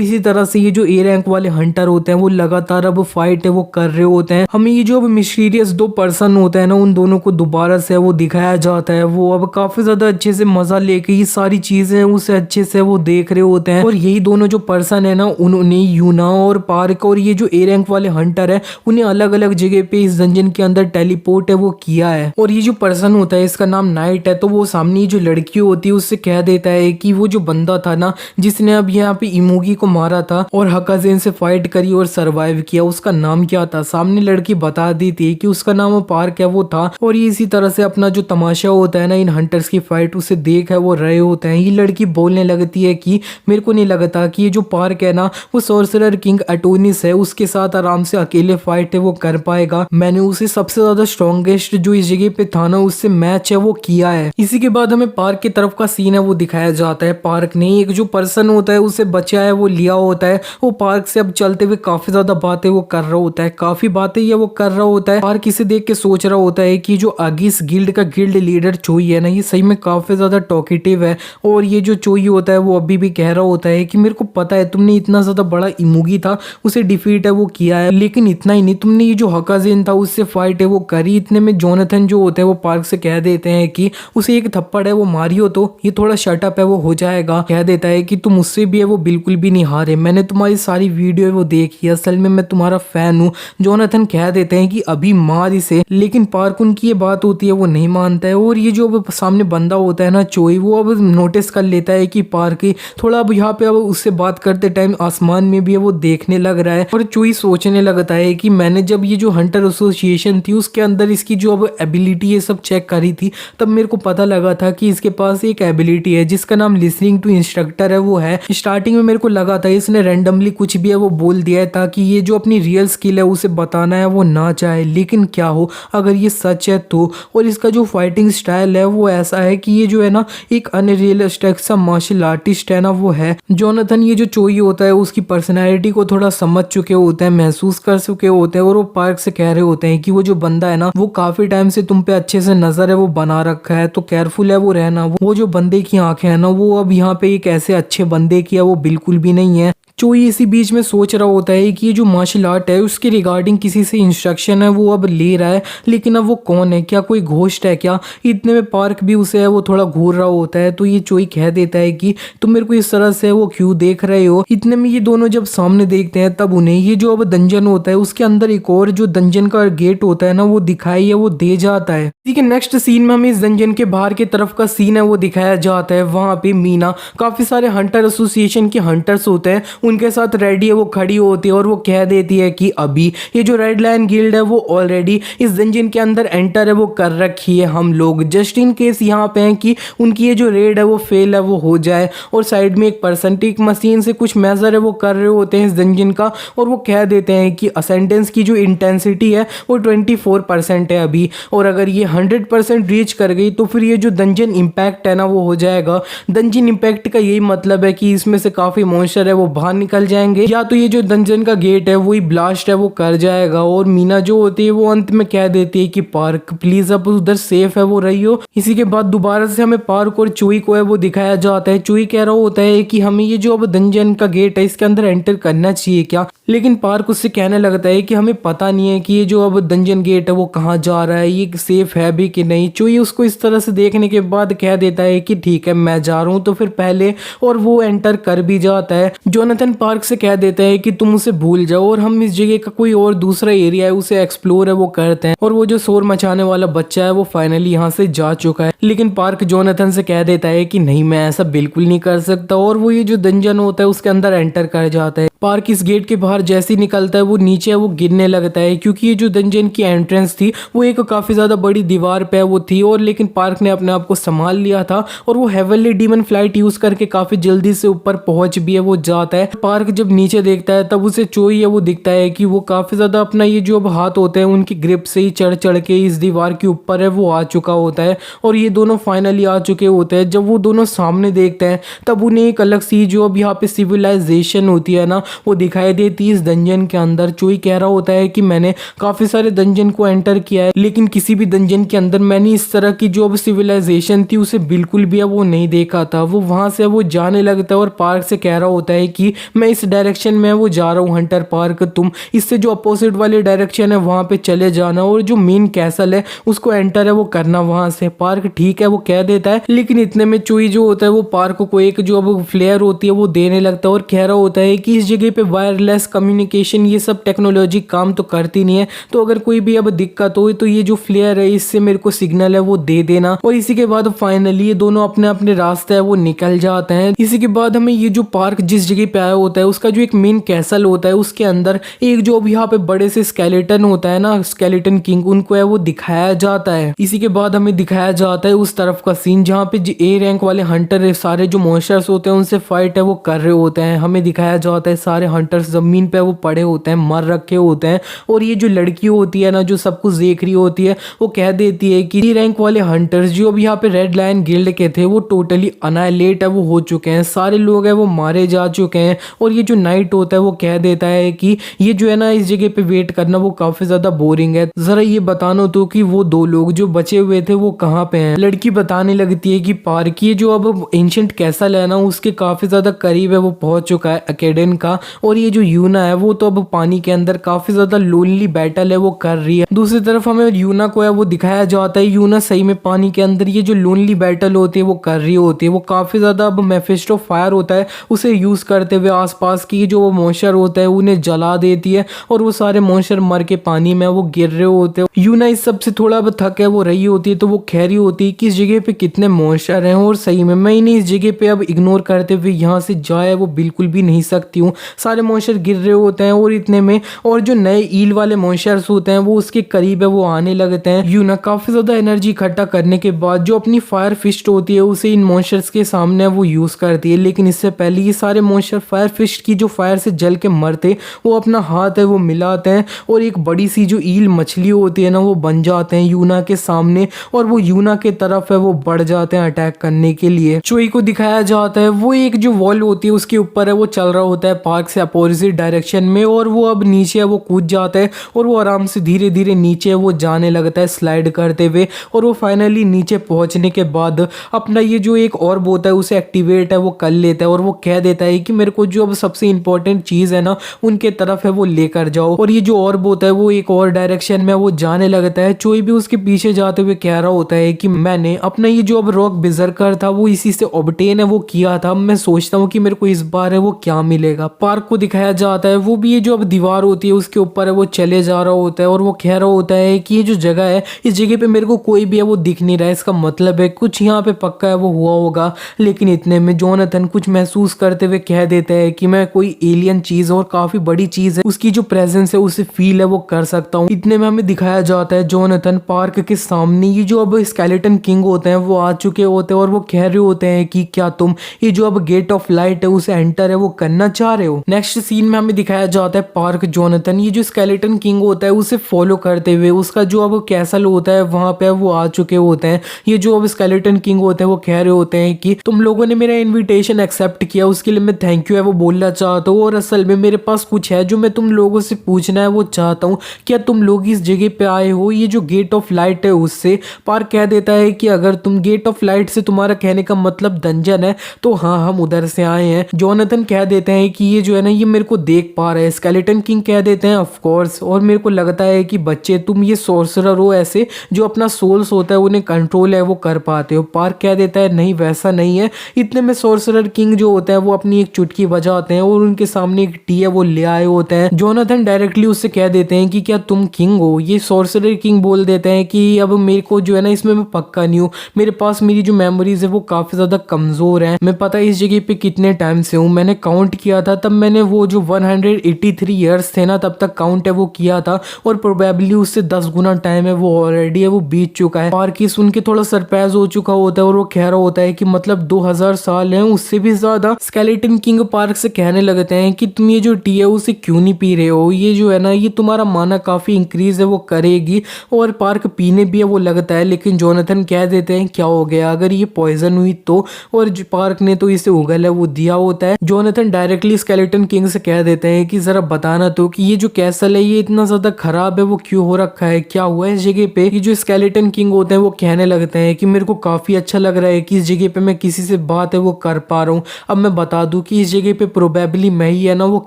इसी तरह से ये जो ए रैंक वाले हंटर होते हैं वो लगातार अब फाइट है वो कर रहे होते हैं। हमें ये जो अब मिस्टीरियस दो पर्सन होते हैं ना उन दोनों को दोबारा से वो दिखाया जाता है। वो अब काफी ज्यादा अच्छे से मजा लेके ये सारी चीजें उसे अच्छे से वो देख रहे होते हैं। और यही दोनों जो पर्सन है ना उन्होंने यूना और पार्क और ये जो ए रैंक वाले हंटर है उन्हें अलग अलग जगह पे इस डंजन के अंदर टेलीपोर्ट है वो किया है। और ये जो पर्सन होता है इसका नाम नाइट है, तो वो सामने जो लड़की होती है उससे कह देता है कि वो जो बंदा था ना जिसने अब यहाँ पे इमोगी को मारा था और हकाजेन से फाइट करी और सरवाइव किया उसका नाम क्या था। सामने लड़की बता देती है कि उसका नाम पार्क है वो था। और ये इसी तरह से अपना जो तमाशा होता है ना इन हंटर्स की फाइट उसे देख है वो रहे होते हैं। ये लड़की बोलने लगती है कि मेरे को नहीं लगता कि ये जो पार्क है ना वो सोर्सरर किंग एटोनिस है उसके साथ आराम से अकेले फाइट है वो कर पाएगा। मैंने उसे सबसे ज्यादा स्ट्रॉन्गेस्ट जो इस जगह पे था ना उससे मैच है वो किया है। इसी के बाद हमें पार्क की तरफ का सीन है वो दिखाया जाता है। पार्क ने एक जो पर्सन होता है उसे बचा है वो लिया होता है। वो पार्क से अब चलते हुए काफी ज्यादा बातें वो कर रहा होता है, काफी बातें ये वो कर रहा होता है। पार्क इसे देख के सोच रहा होता है कि जो आगिस गिल्ड का गिल्ड लीडर चोई है ना ये सही में काफी ज्यादा टॉकेटिव है। और ये जो चोई होता है वो अभी भी कह रहा होता है कि मेरे को पता है तुमने इतना ज्यादा बड़ा इमोगी था उसे डिफीट है वो किया है, लेकिन इतना ही नहीं तुमने ये जो हकाजेन था उससे फाइट है वो करी। इतने में जोनाथन जो होता है वो पार्क से कह देते हैं कि उसे एक थप्पड़ है वो मारियो तो ये थोड़ा शटअप है वो हो जाएगा। कह देता है कि तुम उससे भी है वो बिल्कुल भी नहीं हारे, मैंने तुम्हारी सारी वीडियो है वो देखी, असल में मैं तुम्हारा फैन हूँ। जोनाथन कह देते हैं कि अभी मार इसे, लेकिन पार्क उनकी ये बात होती है वो नहीं मानता है। और ये जो अब सामने बंदा होता है ना चोई वो अब नोटिस कर लेता है कि पार्क थोड़ा अब यहाँ पे अब उससे बात करते टाइम आसमान में भी है वो देखने लग रहा है। और चोई सोचने लगता है कि मैंने जब ये जो हंटर एसोसिएशन थी उसके अंदर इसकी जो अब एबिलिटी ये सब चेक करी थी तब मेरे को पता लगा था कि इसके पास एक एबिलिटी है जिसका नाम लिसनिंग टू इंस्ट्रक्टर है वो है। स्टार्टिंग में मेरे को लगा था इसने रैंडमली कुछ भी है वो बोल दिया है ताकि ये जो अपनी रियल स्किल है उसे बताना है वो ना चाहे, लेकिन क्या हो अगर ये सच है तो। और इसका जो फाइटिंग स्टाइल है वो ऐसा है कि ये जो है ना एक अनरियलिस्टिक सा मार्शल आर्टिस्ट है ना वो है। जोनाथन ये जो चोई होता है उसकी पर्सनैलिटी को थोड़ा समझ चुके होते हैं, महसूस कर चुके होते हैं। और वो पार्क से कह रहे होते हैं कि वो जो बंदा है ना वो काफी टाइम से तुम पे अच्छे से नजर है वो बना रखा है, तो केयरफुल है वो रहना। वो जो बंदे की आंखें है ना वो अब यहाँ पे एक ऐसे अच्छे बंदे की है वो बिल्कुल भी नहीं है। चोई इसी बीच में सोच रहा होता है कि ये जो मार्शल आर्ट है उसके रिगार्डिंग किसी से इंस्ट्रक्शन है वो अब ले रहा है, लेकिन अब वो कौन है, क्या कोई घोस्ट है क्या। इतने में पार्क भी उसे है वो थोड़ा घूर रहा होता है। तो ये चोई कह देता है कि तुम मेरे को इस तरह से वो क्यों देख रहे हो। इतने में ये दोनों जब सामने देखते हैं तब उन्हें ये जो अब डंजन होता है उसके अंदर एक और जो डंजन का गेट होता है ना वो दिखाई है वो दे जाता है। ठीक है, नेक्स्ट सीन में हमें इस डंजन के बाहर की तरफ का सीन है वो दिखाया जाता है। वहां पे मीना काफी सारे हंटर एसोसिएशन के हंटर्स होते हैं उनके साथ रेडी है वो खड़ी होती है और वो कह देती है कि अभी ये जो रेड लायन गिल्ड है वो ऑलरेडी इस डंजन के अंदर एंटर है वो कर रखी है। हम लोग जस्ट इन केस यहाँ पे हैं कि उनकी ये जो रेड है वो फेल है वो हो जाए। और साइड में एक पर्सन टिक मशीन से कुछ मेजर है वो कर रहे होते हैं इस डंजन का। और वो कह देते हैं कि असेंडेंस की जो इंटेंसिटी है वो 24% है अभी, और अगर ये 100% रीच कर गई तो फिर ये जो डंजन इम्पैक्ट है ना वो हो जाएगा। डंजन इम्पैक्ट का यही मतलब है कि इसमें से काफी मॉन्स्टर है वो बाहर निकल जाएंगे, या तो ये जो डंजन का गेट है वही ब्लास्ट है वो कर जाएगा। और मीना जो होती है वो अंत में कह देती है कि पार्क प्लीज अब उधर सेफ है वो रही हो। इसी के बाद दोबारा से हमें पार्क और चुई को है वो दिखाया जाता है। चुई कह रहा होता है कि हमें ये जो अब डंजन का गेट है इसके अंदर एंटर करना चाहिए क्या, लेकिन पार्क उससे कहने लगता है कि हमें पता नहीं है कि ये जो अब डंजन गेट है वो कहाँ जा रहा है, ये सेफ है भी कि नहीं। चुई उसको इस तरह से देखने के बाद कह देता है कि ठीक है मैं जा रहा हूँ तो फिर पहले, और वो एंटर कर भी जाता है। जोनाथन पार्क से कह देता है कि तुम उसे भूल जाओ और हम इस जगह का कोई और दूसरा एरिया है उसे एक्सप्लोर है वो करते हैं। और वो जो शोर मचाने वाला बच्चा है वो फाइनली यहाँ से जा चुका है, लेकिन पार्क जोनाथन से कह देता है कि नहीं मैं ऐसा बिल्कुल नहीं कर सकता। और वो ये जो डंजन होता है उसके अंदर एंटर कर जाता है। पार्क इस गेट के बाहर जैसे ही निकलता है वो नीचे वो गिरने लगता है, क्योंकि ये जो डंजन की एंट्रेंस थी वो एक काफी ज्यादा बड़ी दीवार पे वो थी। और लेकिन पार्क ने अपने आप को संभाल लिया था और वो हेवनली डीमन फ्लाइट यूज करके काफी जल्दी से ऊपर पहुंच भी है वो जाता है। पार्क जब नीचे देखता है तब उसे चोई है वो दिखता है कि वो काफी ज्यादा अपना ये जो अब हाथ होते हैं उनकी ग्रिप से ही चढ़ चढ़ के इस दीवार के ऊपर है वो आ चुका होता है और ये दोनों फाइनली आ चुके होते हैं। जब वो दोनों सामने देखते हैं तब उन्हें एक अलग सी जो अब यहाँ पे सिविलाइजेशन होती है ना वो दिखाई देती है इस डंजन के अंदर। चोई कह रहा होता है कि मैंने काफी सारे डंजन को एंटर किया है लेकिन किसी भी डंजन के अंदर मैंने इस तरह की जो अब सिविलाइजेशन थी उसे बिल्कुल भी अब वो नहीं देखा था। वो वहां से वो जाने लगता है और पार्क से कह रहा होता है कि मैं इस डायरेक्शन में वो जा रहा हूँ हंटर पार्क, तुम इससे जो अपोजिट वाले डायरेक्शन है वहां पे चले जाना और जो मेन कैसल है उसको एंटर है वो करना वहां से। पार्क ठीक है वो कह देता है लेकिन इतने में चोई जो होता है वो पार्क को एक जो अब फ्लेयर होती है वो देने लगता है और कह रहा होता है कि इस जगह पे वायरलेस कम्युनिकेशन ये सब टेक्नोलॉजी काम तो करती नहीं है, तो अगर कोई भी अब दिक्कत हो तो ये जो फ्लेयर है इससे मेरे को सिग्नल है वो दे देना। और इसी के बाद फाइनली ये दोनों अपने अपने रास्ते है वो निकल जाते हैं। इसी के बाद हमें ये जो पार्क जिस जगह पे आया होता है उसका जो एक मेन कैसल होता है उसके अंदर एक जो अब यहाँ पे बड़े से स्केलेटन होता है ना, स्केलेटन किंग, उनको है वो दिखाया जाता है। इसी के बाद हमें दिखाया जाता है उस तरफ का सीन जहाँ पे ए रैंक वाले हंटर सारे जो मॉन्स्टर्स होते हैं उनसे फाइट है वो कर रहे होते हैं। हमें दिखाया जाता है सारे हंटर्स जमीन पे वो पड़े होते हैं, मर रखे होते हैं और ये जो लड़की होती है ना जो सब कुछ देख रही होती है वो कह देती है कि ए रैंक वाले हंटर्स जो अब यहाँ पे रेड लायन गिल्ड के थे वो टोटली अनाइलेट है वो हो चुके हैं, सारे लोग है वो मारे जा चुके हैं। और ये जो नाइट होता है वो कह देता है कि ये जो है ना इस जगह पे वेट करना वो काफी ज्यादा बोरिंग है, जरा ये बताना तो कि वो दो लोग जो बचे हुए थे वो कहाँ पे हैं। लड़की बताने लगती है कि पार्क ये जो अब एंशिएंट कैसल है ना उसके काफी ज्यादा करीब है वो पहुंच चुका है अकेडन का, और ये जो यूना है वो तो अब पानी के अंदर काफी ज्यादा लोनली बैटल है वो कर रही है। दूसरी तरफ हमें यूना को है वो दिखाया जाता है, यूना सही में पानी के अंदर ये जो लोनली बैटल होती है वो कर रही होती है। वो काफी ज्यादा अब मेफिस्टो फायर होता है उसे यूज करते हुए आसपास की जो वो मॉन्स्टर होता है उन्हें जला देती है और वो सारे मॉन्स्टर मर के पानी में वो गिर रहे होते हैं। यूना इस सब से थोड़ा अब थक है वो रही होती है तो वो कह रही होती है कि इस जगह पे कितने मॉन्स्टर हैं और सही में मैं इन्हें इस जगह पे अब इग्नोर करते हुए यहाँ से जाए वो बिल्कुल भी नहीं सकती हूँ। सारे मॉन्स्टर गिर रहे होते हैं और इतने में और जो नए ईल वाले मॉन्स्टर्स होते हैं वो उसके करीब है वो आने लगते हैं। यूना काफी ज्यादा एनर्जी इकट्ठा करने के बाद जो अपनी फायर फिस्ट होती है उसे इन मॉन्स्टर्स के सामने वो यूज करती है, लेकिन इससे पहले ये सारे मॉन्स्टर फायर फिस्ट की जो फायर से जल के मरते वो अपना हाथ है वो मिलाते हैं और एक बड़ी सी जो ईल मछली होती है ना वो बन जाते हैं यूना के सामने और वो यूना के तरफ है वो बढ़ जाते हैं अटैक करने के लिए। चोई को दिखाया जाता है वो एक जो वॉल होती है उसके ऊपर है वो चल रहा होता है पार्क से अपोजिट डायरेक्शन में और वो अब नीचे है वो कूद जाता है और वो आराम से धीरे धीरे नीचे वो जाने लगता है स्लाइड करते हुए और वो फाइनली नीचे पहुंचने के बाद अपना ये जो एक ऑर्ब होता है उसे एक्टिवेट है वो कर लेता है और वो कह देता है कि मेरे को जो अब सबसे इंपॉर्टेंट चीज है ना उनके तरफ है वो लेकर जाओ। और ये जो ऑर्ब होता है वो एक और डायरेक्शन में वो जाने लगता है। चोई भी उसके पीछे जाते हुए कह रहा होता है कि मैंने अपना ये जो अब रॉक बिजर्कर था वो इसी से ऑब्टेन है वो किया था, मैं सोचता हूँ कि मेरे को इस बार है वो क्या मिलेगा। पार्क को दिखाया जाता है वो भी ये जो अब दीवार होती है उसके ऊपर है वो चले जा रहा होता है और वो कह रहा होता है कि ये जो जगह है इस जगह पे मेरे को कोई भी है वो दिख नहीं रहा है, इसका मतलब है कुछ यहाँ पे पक्का है वो हुआ होगा। लेकिन इतने में जोनाथन कुछ महसूस करते हुए कह देता है कि मैं कोई एलियन चीज और काफी बड़ी चीज है उसकी जो प्रेजेंस है उसे फील है वो कर सकता हूँ। इतने में हमें दिखाया जाता है जोनाथन पार्क के सामने ये जो अब स्केलेटन किंग होते हैं वो आ चुके होते हैं और वो कह रहे होते हैं कि क्या तुम ये जो अब गेट ऑफ लाइट है उसे एंटर है वो करना चाह रहे हो। नेक्स्ट सीन में हमें दिखाया जाता है पार्क जोनाथन ये जो स्केलेटन किंग होता है उसे फॉलो करते हुए उसका जो अब कैसल होता है वहां पे वो आ चुके होते हैं। ये जो अब स्केलेटन किंग होते हैं वो कह रहे होते हैं कि तुम लोगों ने मेरा इनविटेशन एक्सेप्ट किया उसके लिए मैं थैंक यू है वो बोलना चाहता हूँ और असल में मेरे पास कुछ है जो मैं तुम लोगों से पूछना है वो चाहता हूँ, क्या तुम लोग इस जगह पे आए हो ये जो गेट ऑफ लाइट है उससे। पार्क कह देता है कि अगर तुम गेट ऑफ लाइट से तुम्हारा कहने का मतलब डंजन है तो हाँ हम उधर से आए हैं। जोनाथन कह देते हैं कि ये जो है ना ये मेरे को देख पा रहे हैं। स्केलेटन किंग कह देते हैं ऑफ कोर्स, और मेरे को लगता है कि बच्चे तुम ये सोर्सरर हो ऐसे जो अपना सोल्स होता है उन्हें कंट्रोल है वो कर पाते हो। पार्क कह देता है नहीं वैसा नहीं है। इतने में सोर्सरर किंग जो होता है वो अपनी एक चुटकी बजाते हैं और उनके सामने एक टी है वो ले आए होते हैं। जोनाथन डायरेक्टली उससे कह देते हैं कि क्या तुम किंग हो। ये सोर्सरर किंग बोल देते हैं कि अब मेरे को जो है ना इसमें मैं पक्का नहीं हूँ, मेरे पास मेरी जो मेमोरीज है वो काफी ज्यादा कमजोर है, मैं पता है इस जगह पे कितने टाइम से हूँ, मैंने काउंट किया था तब मैंने वो जो 183 ईयर्स थे ना तब तक काउंट है वो किया था और प्रोबेबली उससे 10 गुना टाइम है वो ऑलरेडी है वो बीत चुका है। पार्क सुन के थोड़ा सरप्राइज हो चुका होता है और वो कह रहा होता है कि मतलब 2000 साल है उससे भी ज्यादा। स्केलेटन किंग पार्क से कहने लगते हैं कि तुम ये जो टी है उसे क्यों नहीं पी रहे हो, ये जो है ना ये तुम्हारा माना काफ़ी इंक्रीज है वो करेगी। और पार्क पीने भी है वो लगता है, लेकिन जोनाथन कह देते हैं क्या हो गया अगर ये पॉइजन हुई तो। और जो पार्क ने तो इसे उगल है वो दिया होता है। जोनाथन डायरेक्टली स्केलेटन किंग से कह देते हैं कि जरा बताना तो कि ये जो कैसल है ये इतना ज्यादा खराब है वो क्यों हो रखा है, क्या हुआ है इस जगह पे। ये जो स्केलेटन किंग होते हैं वो कहने लगते हैं कि मेरे को काफी अच्छा लग रहा है कि इस जगह पे मैं किसी से बात है वो कर पा रहा हूँ। अब मैं बता दूं कि इस जगह पे प्रोबेबली मैं ही है ना वो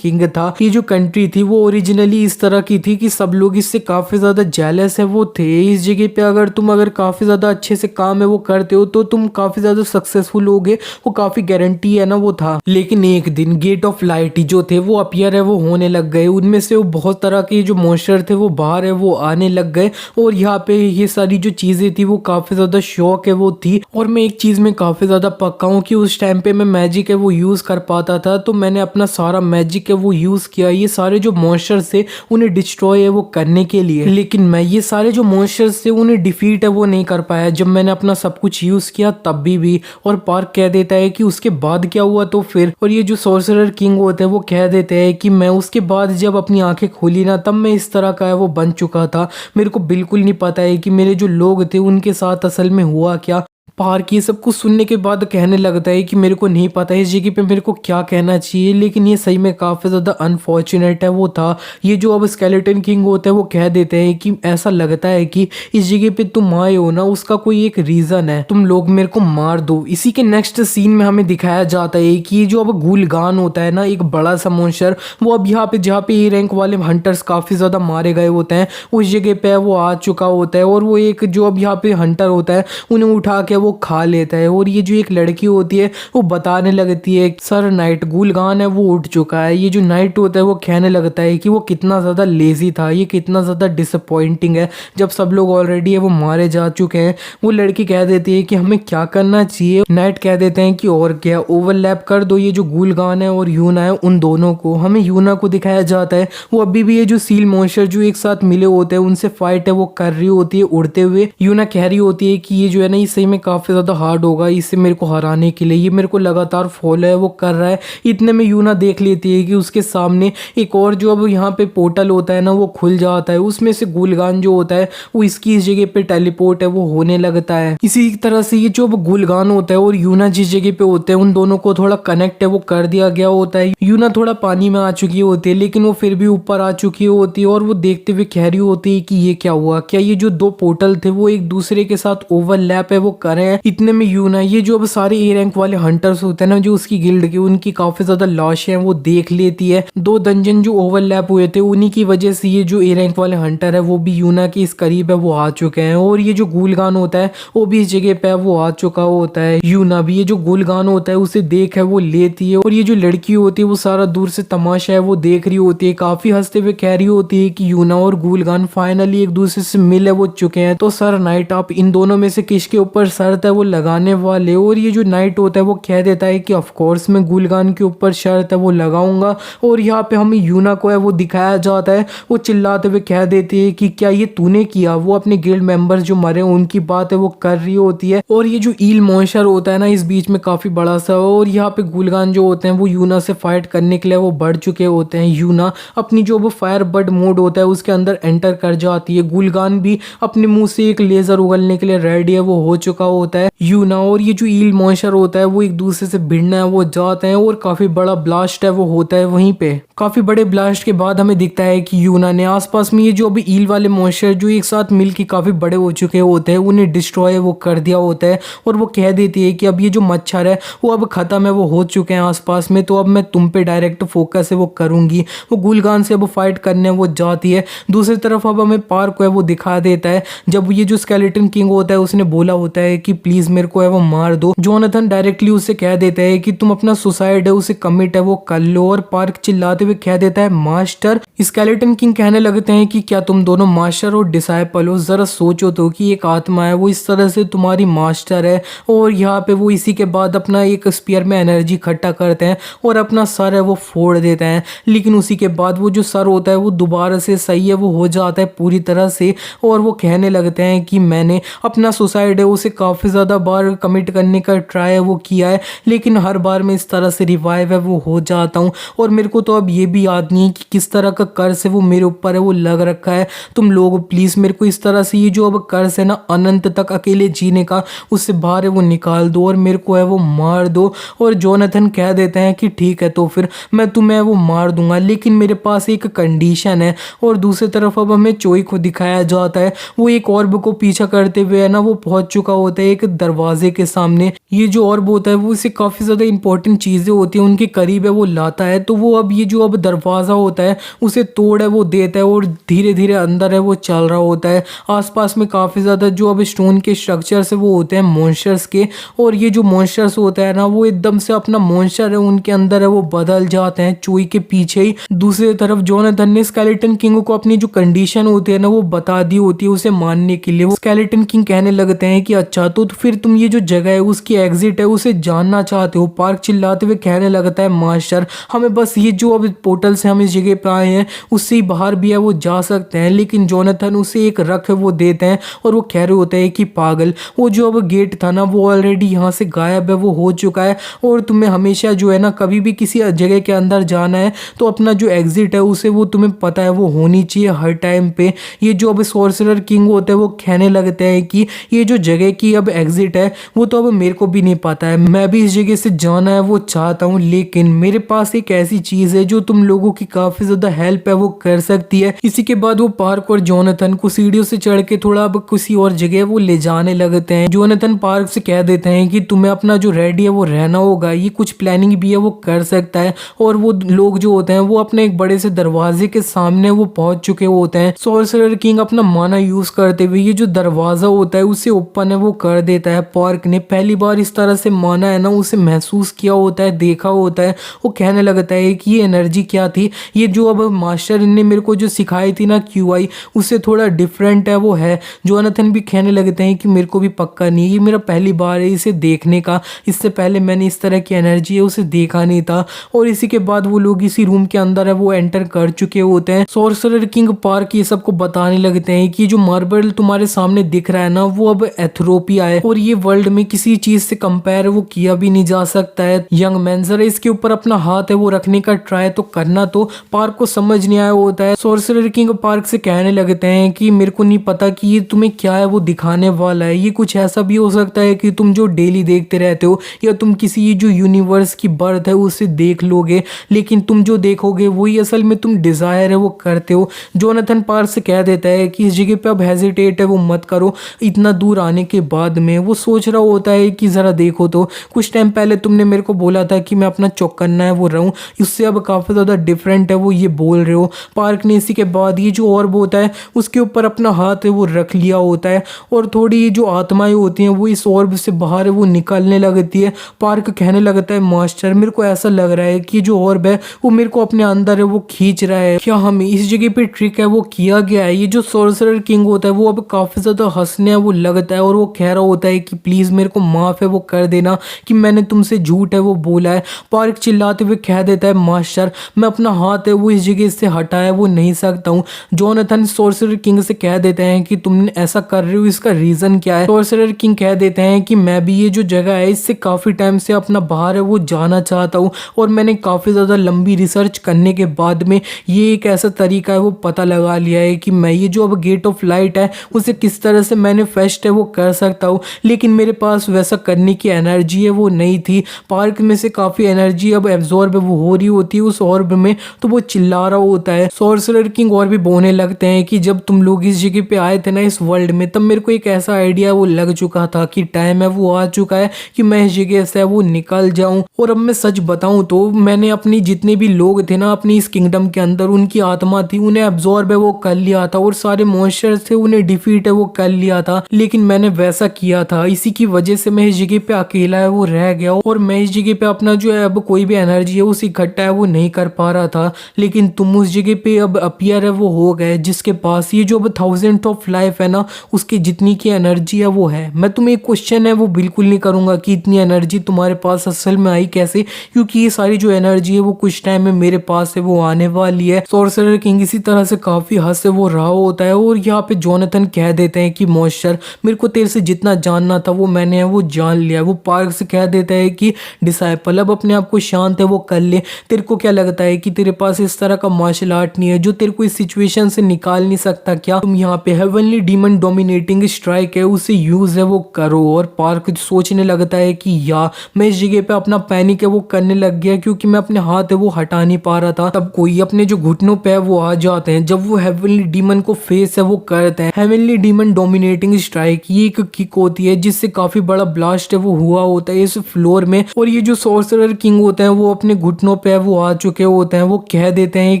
किंग था। ये जो कंट्री थी वो ओरिजिनली इस तरह की थी कि सब लोग इससे काफी ज्यादा जेलस है वो थे। इस जगह पे अगर काफी ज्यादा अच्छे से काम है वो करते हो तो तुम काफी ज्यादा सक्सेसफुल होगे, वो काफी गारंटी है ना वो था। लेकिन एक दिन गेट ऑफ लाइट जो थे वो अपीयर है वो होने लग गए, उनमें से वो बहुत तरह के जो मॉन्स्टर थे वो बाहर है वो आने लग गए। और यहाँ पे ये सारी जो चीजें थी वो काफी ज्यादा शौक है वो थी। और मैं एक चीज में काफी ज्यादा पक्का हूँ कि उस टाइम पे मैं मैजिक है वो यूज कर पाता था, तो मैंने अपना सारा मैजिक है वो यूज किया ये सारे जो मॉन्स्टर्स थे उन्हें डिस्ट्रॉय है वो करने के लिए। लेकिन मैं ये सारे जो मॉन्स्टर्स थे उन्हें डिफीट है वो नहीं कर पाया जब मैंने अपना सब कुछ यूज किया तब भी। और पार्क कह देता है कि उसके बाद क्या हुआ तो फिर। और ये जो सोर्सरर किंग होते हैं वो कह देते हैं कि मैं उसके बाद जब अपनी आंखें खोली ना तब मैं इस तरह का है वो बन चुका था, मेरे को बिल्कुल नहीं पता है कि मेरे जो लोग थे उनके साथ असल में हुआ क्या। पार्क ये सब कुछ सुनने के बाद कहने लगता है कि मेरे को नहीं पता इस जगह पे मेरे को क्या कहना चाहिए, लेकिन ये सही में काफ़ी ज़्यादा अनफॉर्चुनेट है वो था। ये जो अब स्केलेटन किंग होता है वो कह देते हैं कि ऐसा लगता है कि इस जगह पे तुम आए हो ना उसका कोई एक रीज़न है, तुम लोग मेरे को मार दो। इसी के नेक्स्ट सीन में हमें दिखाया जाता है कि ये जो अब गूलगान होता है ना एक बड़ा सा मॉन्स्टर, वो अब यहाँ पे जहाँ पे ए रैंक वाले हंटर्स काफ़ी ज़्यादा मारे गए होते हैं उस जगह पे वो आ चुका होता है। और वो एक जो अब यहाँ पे हंटर होता है उन्हें उठा के वो खा लेता है। और ये जो एक लड़की होती है वो बताने लगती है सर नाइट गूलगान है वो उठ चुका है। ये जो नाइट होता है वो कहने लगता है कि वो कितना ज़्यादा लेजी था, ये कितना ज़्यादा डिसअपॉइंटिंग है जब सब लोग ऑलरेडी है वो मारे जा चुके हैं। वो लड़की कह देती है कि हमें क्या करना चाहिए। नाइट कह देते हैं कि और क्या ओवरलैप कर दो ये जो गूलगान है और यूना है उन दोनों को। हमें यूना को दिखाया जाता है वो अभी भी ये जो सील मॉन्स्टर जो एक साथ मिले होते हैं उनसे फाइट है वो कर रही होती है उड़ते हुए। यूना कह रही होती है कि ये जो है ना ये सही में काफी ज्यादा हार्ड होगा इसे मेरे को हराने के लिए, ये मेरे को लगातार फॉलो है वो कर रहा है। इतने में यूना देख लेती है कि उसके सामने एक और जो अब यहाँ पे पोर्टल होता है ना वो खुल जाता है, उसमें से गूलगान जो होता है वो इसकी इस जगह पे टेलीपोर्ट है वो होने लगता है। इसी तरह से ये जो अब गूलगान होता है और यूना जिस जगह पे होते हैं उन दोनों को थोड़ा कनेक्ट है वो कर दिया गया होता है। यूना थोड़ा पानी में आ चुकी होती है लेकिन वो फिर भी ऊपर आ चुकी होती है और वो देखते हुए कह रही होती है कि ये क्या हुआ, क्या ये जो दो पोर्टल थे वो एक दूसरे के साथ ओवरलैप है वो कर रहे हैं। इतने में यूना ये जो अब सारे ए रैंक वाले हंटर्स होते हैं ना जो उसकी गिल्ड के उनकी काफी ज्यादा लाशें हैं वो देख लेती है। दो डंजन जो ओवरलैप हुए थे उन्हीं की वजह से ये जो ए रैंक वाले हंटर है वो भी यूना के इस करीब है वो आ चुके हैं। और ये जो गूलगान होता है वो भी इस जगह पे वो आ चुका होता है। यूना भी ये जो गूलगान होता है उसे देख है वो लेती है। और ये जो लड़की होती है वो सारा दूर से तमाशा है वो देख रही होती है, काफी हंसते हुए कह रही होती है कि यूना और गूलगान फाइनली एक दूसरे से मिले वो चुके हैं, तो सर नाइट आप इन दोनों में से किसके ऊपर शर्त है वो लगाने वाले। और ये जो नाइट होता है वो कह देता है कि ऑफ कोर्स मैं गूलगान के ऊपर शर्त है वो लगाऊंगा। और यहाँ पे हमें यूना को है वो दिखाया जाता है, वो चिल्लाते हुए कह देती है कि क्या ये तूने किया, वो अपने गिल्ड मेंबर्स जो मरे उनकी बात है वो कर रही होती है। और ये जो ईल मॉन्स्टर होता है ना इस बीच में काफी बड़ा सा, और यहाँ पे गूलगान जो होते हैं वो यूना से फाइट करने के लिए वो बढ़ चुके होते हैं। यूना अपनी जो वो फायर बर्ड मोड होता है उसके अंदर एंटर कर जाती है। गूलगान भी अपने मुंह से एक लेजर उगलने के लिए रेडी है वो हो चुका होता है। यूना और ये जो ईल मॉन्स्टर होता है वो एक दूसरे से भिड़ना है वो जाते हैं और काफी बड़ा ब्लास्ट है वो होता है वहीं पे। काफी बड़े ब्लास्ट के बाद हमें दिखता है कि यूना ने आसपास में ये जो अभी ईल वाले मॉन्स्टर जो एक साथ मिलकर काफी बड़े हो चुके होते हैं उन्हें डिस्ट्रॉय वो कर दिया होता है। और वो कह देती है कि अब ये जो मच्छर है वो अब खत्म है वो हो चुके हैं आसपास में, तो अब मैं तुम पे डायरेक्ट फोकस है वो करूंगी। वो गूलगान से अब फाइट करने वो जाती है। दूसरी तरफ अब हमें पार्क को है वो दिखा देता है जब ये जो स्केलेटन किंग होता है उसने बोला होता है कि प्लीज मेरे को है वो मार दो। जोनाथन डायरेक्टली उससे कह देता है कि तुम अपना सुसाइड है उसे कमिट है वो कर लो। और पार्क चिल्लाते हुए कह देता है मास्टर स्केलेटन किंग कहने लगते हैं कि क्या तुम दोनों मास्टर और डिसाइपल हो, जरा सोचो तो कि एक आत्मा है वो इस तरह से तुम्हारी मास्टर है और यहाँ पे वो इसी के बाद अपना एक स्पीयर में एनर्जी इकट्ठा करते हैं और अपना सर है वो फोड़ देते हैं, लेकिन उसी के बाद वो जो सर होता है वो दोबारा से सही है वो हो जाता है पूरी तरह से। और वो कहने लगते हैं कि मैंने अपना सुसाइड है उसे काफ़ी ज़्यादा बार कमिट करने का ट्राई है वो किया है, लेकिन हर बार मैं इस तरह से रिवाइव है वो हो जाता हूँ और मेरे को तो अब ये भी याद नहीं है कि किस तरह का कर्ज है वो मेरे ऊपर है वो लग रखा है। तुम लोग प्लीज़ मेरे को इस तरह से ये जो अब कर्ज है ना अनंत तक अकेले जीने का, उससे बाहर है वो निकाल दो और मेरे को है वो मार दो। और जोनाथन कह देते हैं कि ठीक है तो फिर मैं तुम्हें वो मार दूंगा, लेकिन मेरे पास एक कंडीशन है। और दूसरी तरफ अब हमें चोई को दिखाया जाता है, वो एक ऑर्ब को पीछा करते हुए है ना वो पहुंच चुका होता है एक दरवाजे के सामने। ये जो ऑर्ब होता है वो इसे काफ़ी ज़्यादा इंपॉर्टेंट चीज़ें होती हैं उनके करीब है वो लाता है, तो वो अब ये जो अब दरवाज़ा होता है उसे तोड़ है वो देता है और धीरे धीरे अंदर है वो चल रहा होता है। आसपास में काफ़ी ज़्यादा जो अब स्टोन के स्ट्रक्चर्स है वो होते हैं मॉन्स्टर्स के, और ये जो मॉन्स्टर्स होता है ना वो एकदम से अपना मॉन्स्टर है उनके अंदर है वो बदल जाते हैं चूई के पीछे ही। दूसरी तरफ जोनाथन ने स्केलेटन किंग को अपनी जो कंडीशन होती है ना वो बता दी होती है उसे मानने के लिए। वो स्केलेटन किंग कहने लगते हैं कि अच्छा तो फिर तुम ये जो जगह है उसकी एग्जिट है उसे जानना चाहते हो। पार्क चिल्लाते हुए कहने लगता है मास्टर हमें बस ये जो अब पोर्टल से हम इस जगह पे आए हैं उससे ही बाहर भी है वो जा सकते हैं, लेकिन जोनाथन उसे एक रख वो देते हैं और वो कह रहे होते हैं कि पागल वो जो अब गेट था ना वो ऑलरेडी यहाँ से गायब है वो हो चुका है, और तुम्हें हमेशा जो है ना कभी भी किसी जगह के अंदर जाना है तो अपना जो एग्जिट है उसे वो तुम्हें पता है वो होनी चाहिए हर टाइम पे। ये जो अब सोर्सरर किंग होते हैं वो कहने लगते हैं कि ये जो जगह की अब एग्जिट है वो तो अब मेरे को भी नहीं पता है, मैं भी इस जगह से जाना है वो चाहता हूँ, लेकिन मेरे पास एक ऐसी चीज है जो तुम लोगों की काफी ज्यादा हेल्प है वो कर सकती है। इसी के बाद वो पार्क और जोनाथन को सीढ़ियों से चढ़ के थोड़ा अब किसी और जगह वो ले जाने लगते हैं। जोनाथन पार्क से कह देते हैं कि तुम्हें अपना जो रेडी है वो रहना होगा, ये कुछ प्लानिंग भी है वो कर सकता है। और वो लोग जो होते हैं वो अपने एक बड़े से दरवाजे के सामने वो पहुंच चुके होते हैं। सोर्सरर किंग अपना माना यूज करते हुए ये जो दरवाजा होता है उसे ओपन है वो कर देता है। पार्क ने पहली बार इस तरह से माना है ना उसे महसूस किया होता है, देखा होता है। वो कहने लगता है कि ये एनर्जी क्या थी, ये जो अब मास्टर ने मेरे को जो सिखाई थी ना क्यूआई उससे थोड़ा डिफरेंट है वो है। जोनाथन भी कहने लगते हैं कि मेरे को भी पक्का नहीं, ये मेरा पहली बार है इसे देखने का, इससे पहले मैंने इस तरह की एनर्जी है उसे देखा नहीं था। और इसी के बाद वो लोग इसी रूम के अंदर है वो एंटर कर चुके होते हैं। सोर्सरर किंग पार्क ये सबको बताने लगते हैं कि जो मार्बल तुम्हारे सामने दिख रहा है ना वो अब एथरोपिया है और ये वर्ल्ड में किसी चीज से कंपेयर वो किया भी नहीं जा सकता है। यंग मैन जरा इसके ऊपर अपना हाथ है वो रखने का ट्राई तो करना, तो पार्क को समझ नहीं आया होता है। सोर्सरर किंग पार्क से कहने लगते हैं कि मेरे को नहीं पता कि ये तुम्हें क्या है वो दिखाने वाला है, ये कुछ ऐसा भी हो सकता है कि तुम जो डेली देखते रहते हो या तुम किसी जो यूनिवर्स की बर्थ है उसे देख लोगे, लेकिन तुम जो देखोगे वही असल में तुम डिजायर है वो करते हो। जोनाथन पार्क से कह देता है कि इस जगह पे अब हेजिटेट है वो मत करो। इतना दूर आने के बाद में वो सोच रहा होता है कि जरा देखो तो कुछ टाइम पहले तुमने मेरे को बोला था कि मैं अपना चौकन्ना है वो रहूं, इससे अब काफी ज्यादा डिफरेंट है वो ये बोल रहे हो। पार्क ने इसी के बाद ये जो ऑर्ब होता है उसके ऊपर अपना हाथ है वो रख लिया होता है और थोड़ी ये जो आत्माएं होती हैं वो इस ऑर्ब से बाहर है वो निकलने लगती है। पार्क कहने लगता है मास्टर मेरे को ऐसा लग रहा है कि जो ऑर्ब है वो मेरे को अपने अंदर है वो खींच रहा है, क्या हमें इस जगह पे ट्रिक है वो किया गया है। ये जो सोर्सरर किंग होता है वो अब काफी ज्यादा हंसने वो लगता है और वो कह रहा होता है कि प्लीज मेरे को माफ है वो कर देना कि मैंने तुमसे झूठ है वो बोला है। पार्क चिल्लाते हुए कह देता है मास्टर मैं अपना हाथ है वो इस जगह से हटाया वो नहीं सकता हूँ। जोनाथन सोर्सरर किंग से कह देते हैं कि तुम ऐसा कर रहे हो इसका रीजन क्या है। सोर्सरर किंग कह देते हैं कि मैं भी ये जो जगह है इससे काफी टाइम से अपना बाहर है वो जाना चाहता हूँ और मैंने काफी ज्यादा लंबी रिसर्च करने के बाद में ये एक ऐसा तरीका है वो पता लगा लिया है कि मैं ये जो अब गेट ऑफ लाइट है उसे किस तरह से मैनिफेस्ट है वो कर सकता हूँ, लेकिन मेरे पास वैसा करने की एनर्जी है वो नहीं थी। पार्क में से काफी एनर्जी अब एब्जॉर्ब वो हो रही होती है उस ऑर्ब में, तो वो चिल्ला रहा होता है। सोर्सरर किंग और भी बोलने लगते हैं कि जब तुम लोग इस जगह पे आए थे ना इस वर्ल्ड में तब मेरे को एक ऐसा आइडिया वो लग चुका था कि टाइम है वो आ चुका है कि मैं इस जगह से वो निकल जाऊं। और अब मैं सच बताऊं तो मैंने अपनी जितने भी लोग थे ना अपनी इस किंगडम के अंदर उनकी आत्मा थी उन्हें एब्जॉर्ब है वो कर लिया था और सारे मॉन्स्टर्स थे उन्हें डिफीट है वो कर लिया था, लेकिन मैंने वैसा किया था इसी की वजह से मैं इस जगह पे अकेला है वो रह गया और मैं इस जगह पे अपना जो है अब कोई भी एनर्जी है उस इकट्ठा है वो नहीं कर पा रहा था। लेकिन तुम तुम उस जगह पे अब अपीयर है वो हो गए जिसके पास ये जो अब 1000 ऑफ लाइफ है ना उसकी जितनी की एनर्जी है वो है। मैं तुम्हें एक क्वेश्चन है वो बिल्कुल नहीं करूंगा कि इतनी एनर्जी तुम्हारे पास असल में आई कैसे, क्योंकि ये सारी जो एनर्जी है वो कुछ टाइम में मेरे पास है वो आने वाली है। सॉर्सरर किंग इसी तरह से काफी हद से वो रहा होता है और यहाँ पे जोनाथन कह देते हैं कि मॉइस्चर मेरे को तेरे से जितना जानना था वो मैंने वो जान लिया। वो पार्क से कह देता है कि डिसाइपल अब अपने आप को शांत है वो कर ले, तेरे को क्या लगता है कि तेरे पास इस तरह का मार्शल आर्ट नहीं है जो तेरे को इस सिचुएशन से निकाल नहीं सकता क्या? तुम यहाँ पे हेवनली डीमन डोमिनेटिंग स्ट्राइक है उसे यूज है वो करो। और पार्क सोचने लगता है कि या मैं इस जगह पे अपना पैनिक है वो करने लग गया क्योंकि मैं अपने हाथ है वो हटा नहीं पा रहा था। तब कोई अपने जो घुटनों पे है वो आ जाते हैं जब वो हेवनली डीमन को फेस है वो करते हैं। हेवनली डीमन डोमिनेटिंग स्ट्राइक ये एक किक होती है जिससे काफी बड़ा ब्लास्ट है वो हुआ होता है इस फ्लोर में। और ये जो सॉर्सरर किंग होते हैं वो अपने घुटनों पे वो आ चुके होते हैं। वो कह देते हैं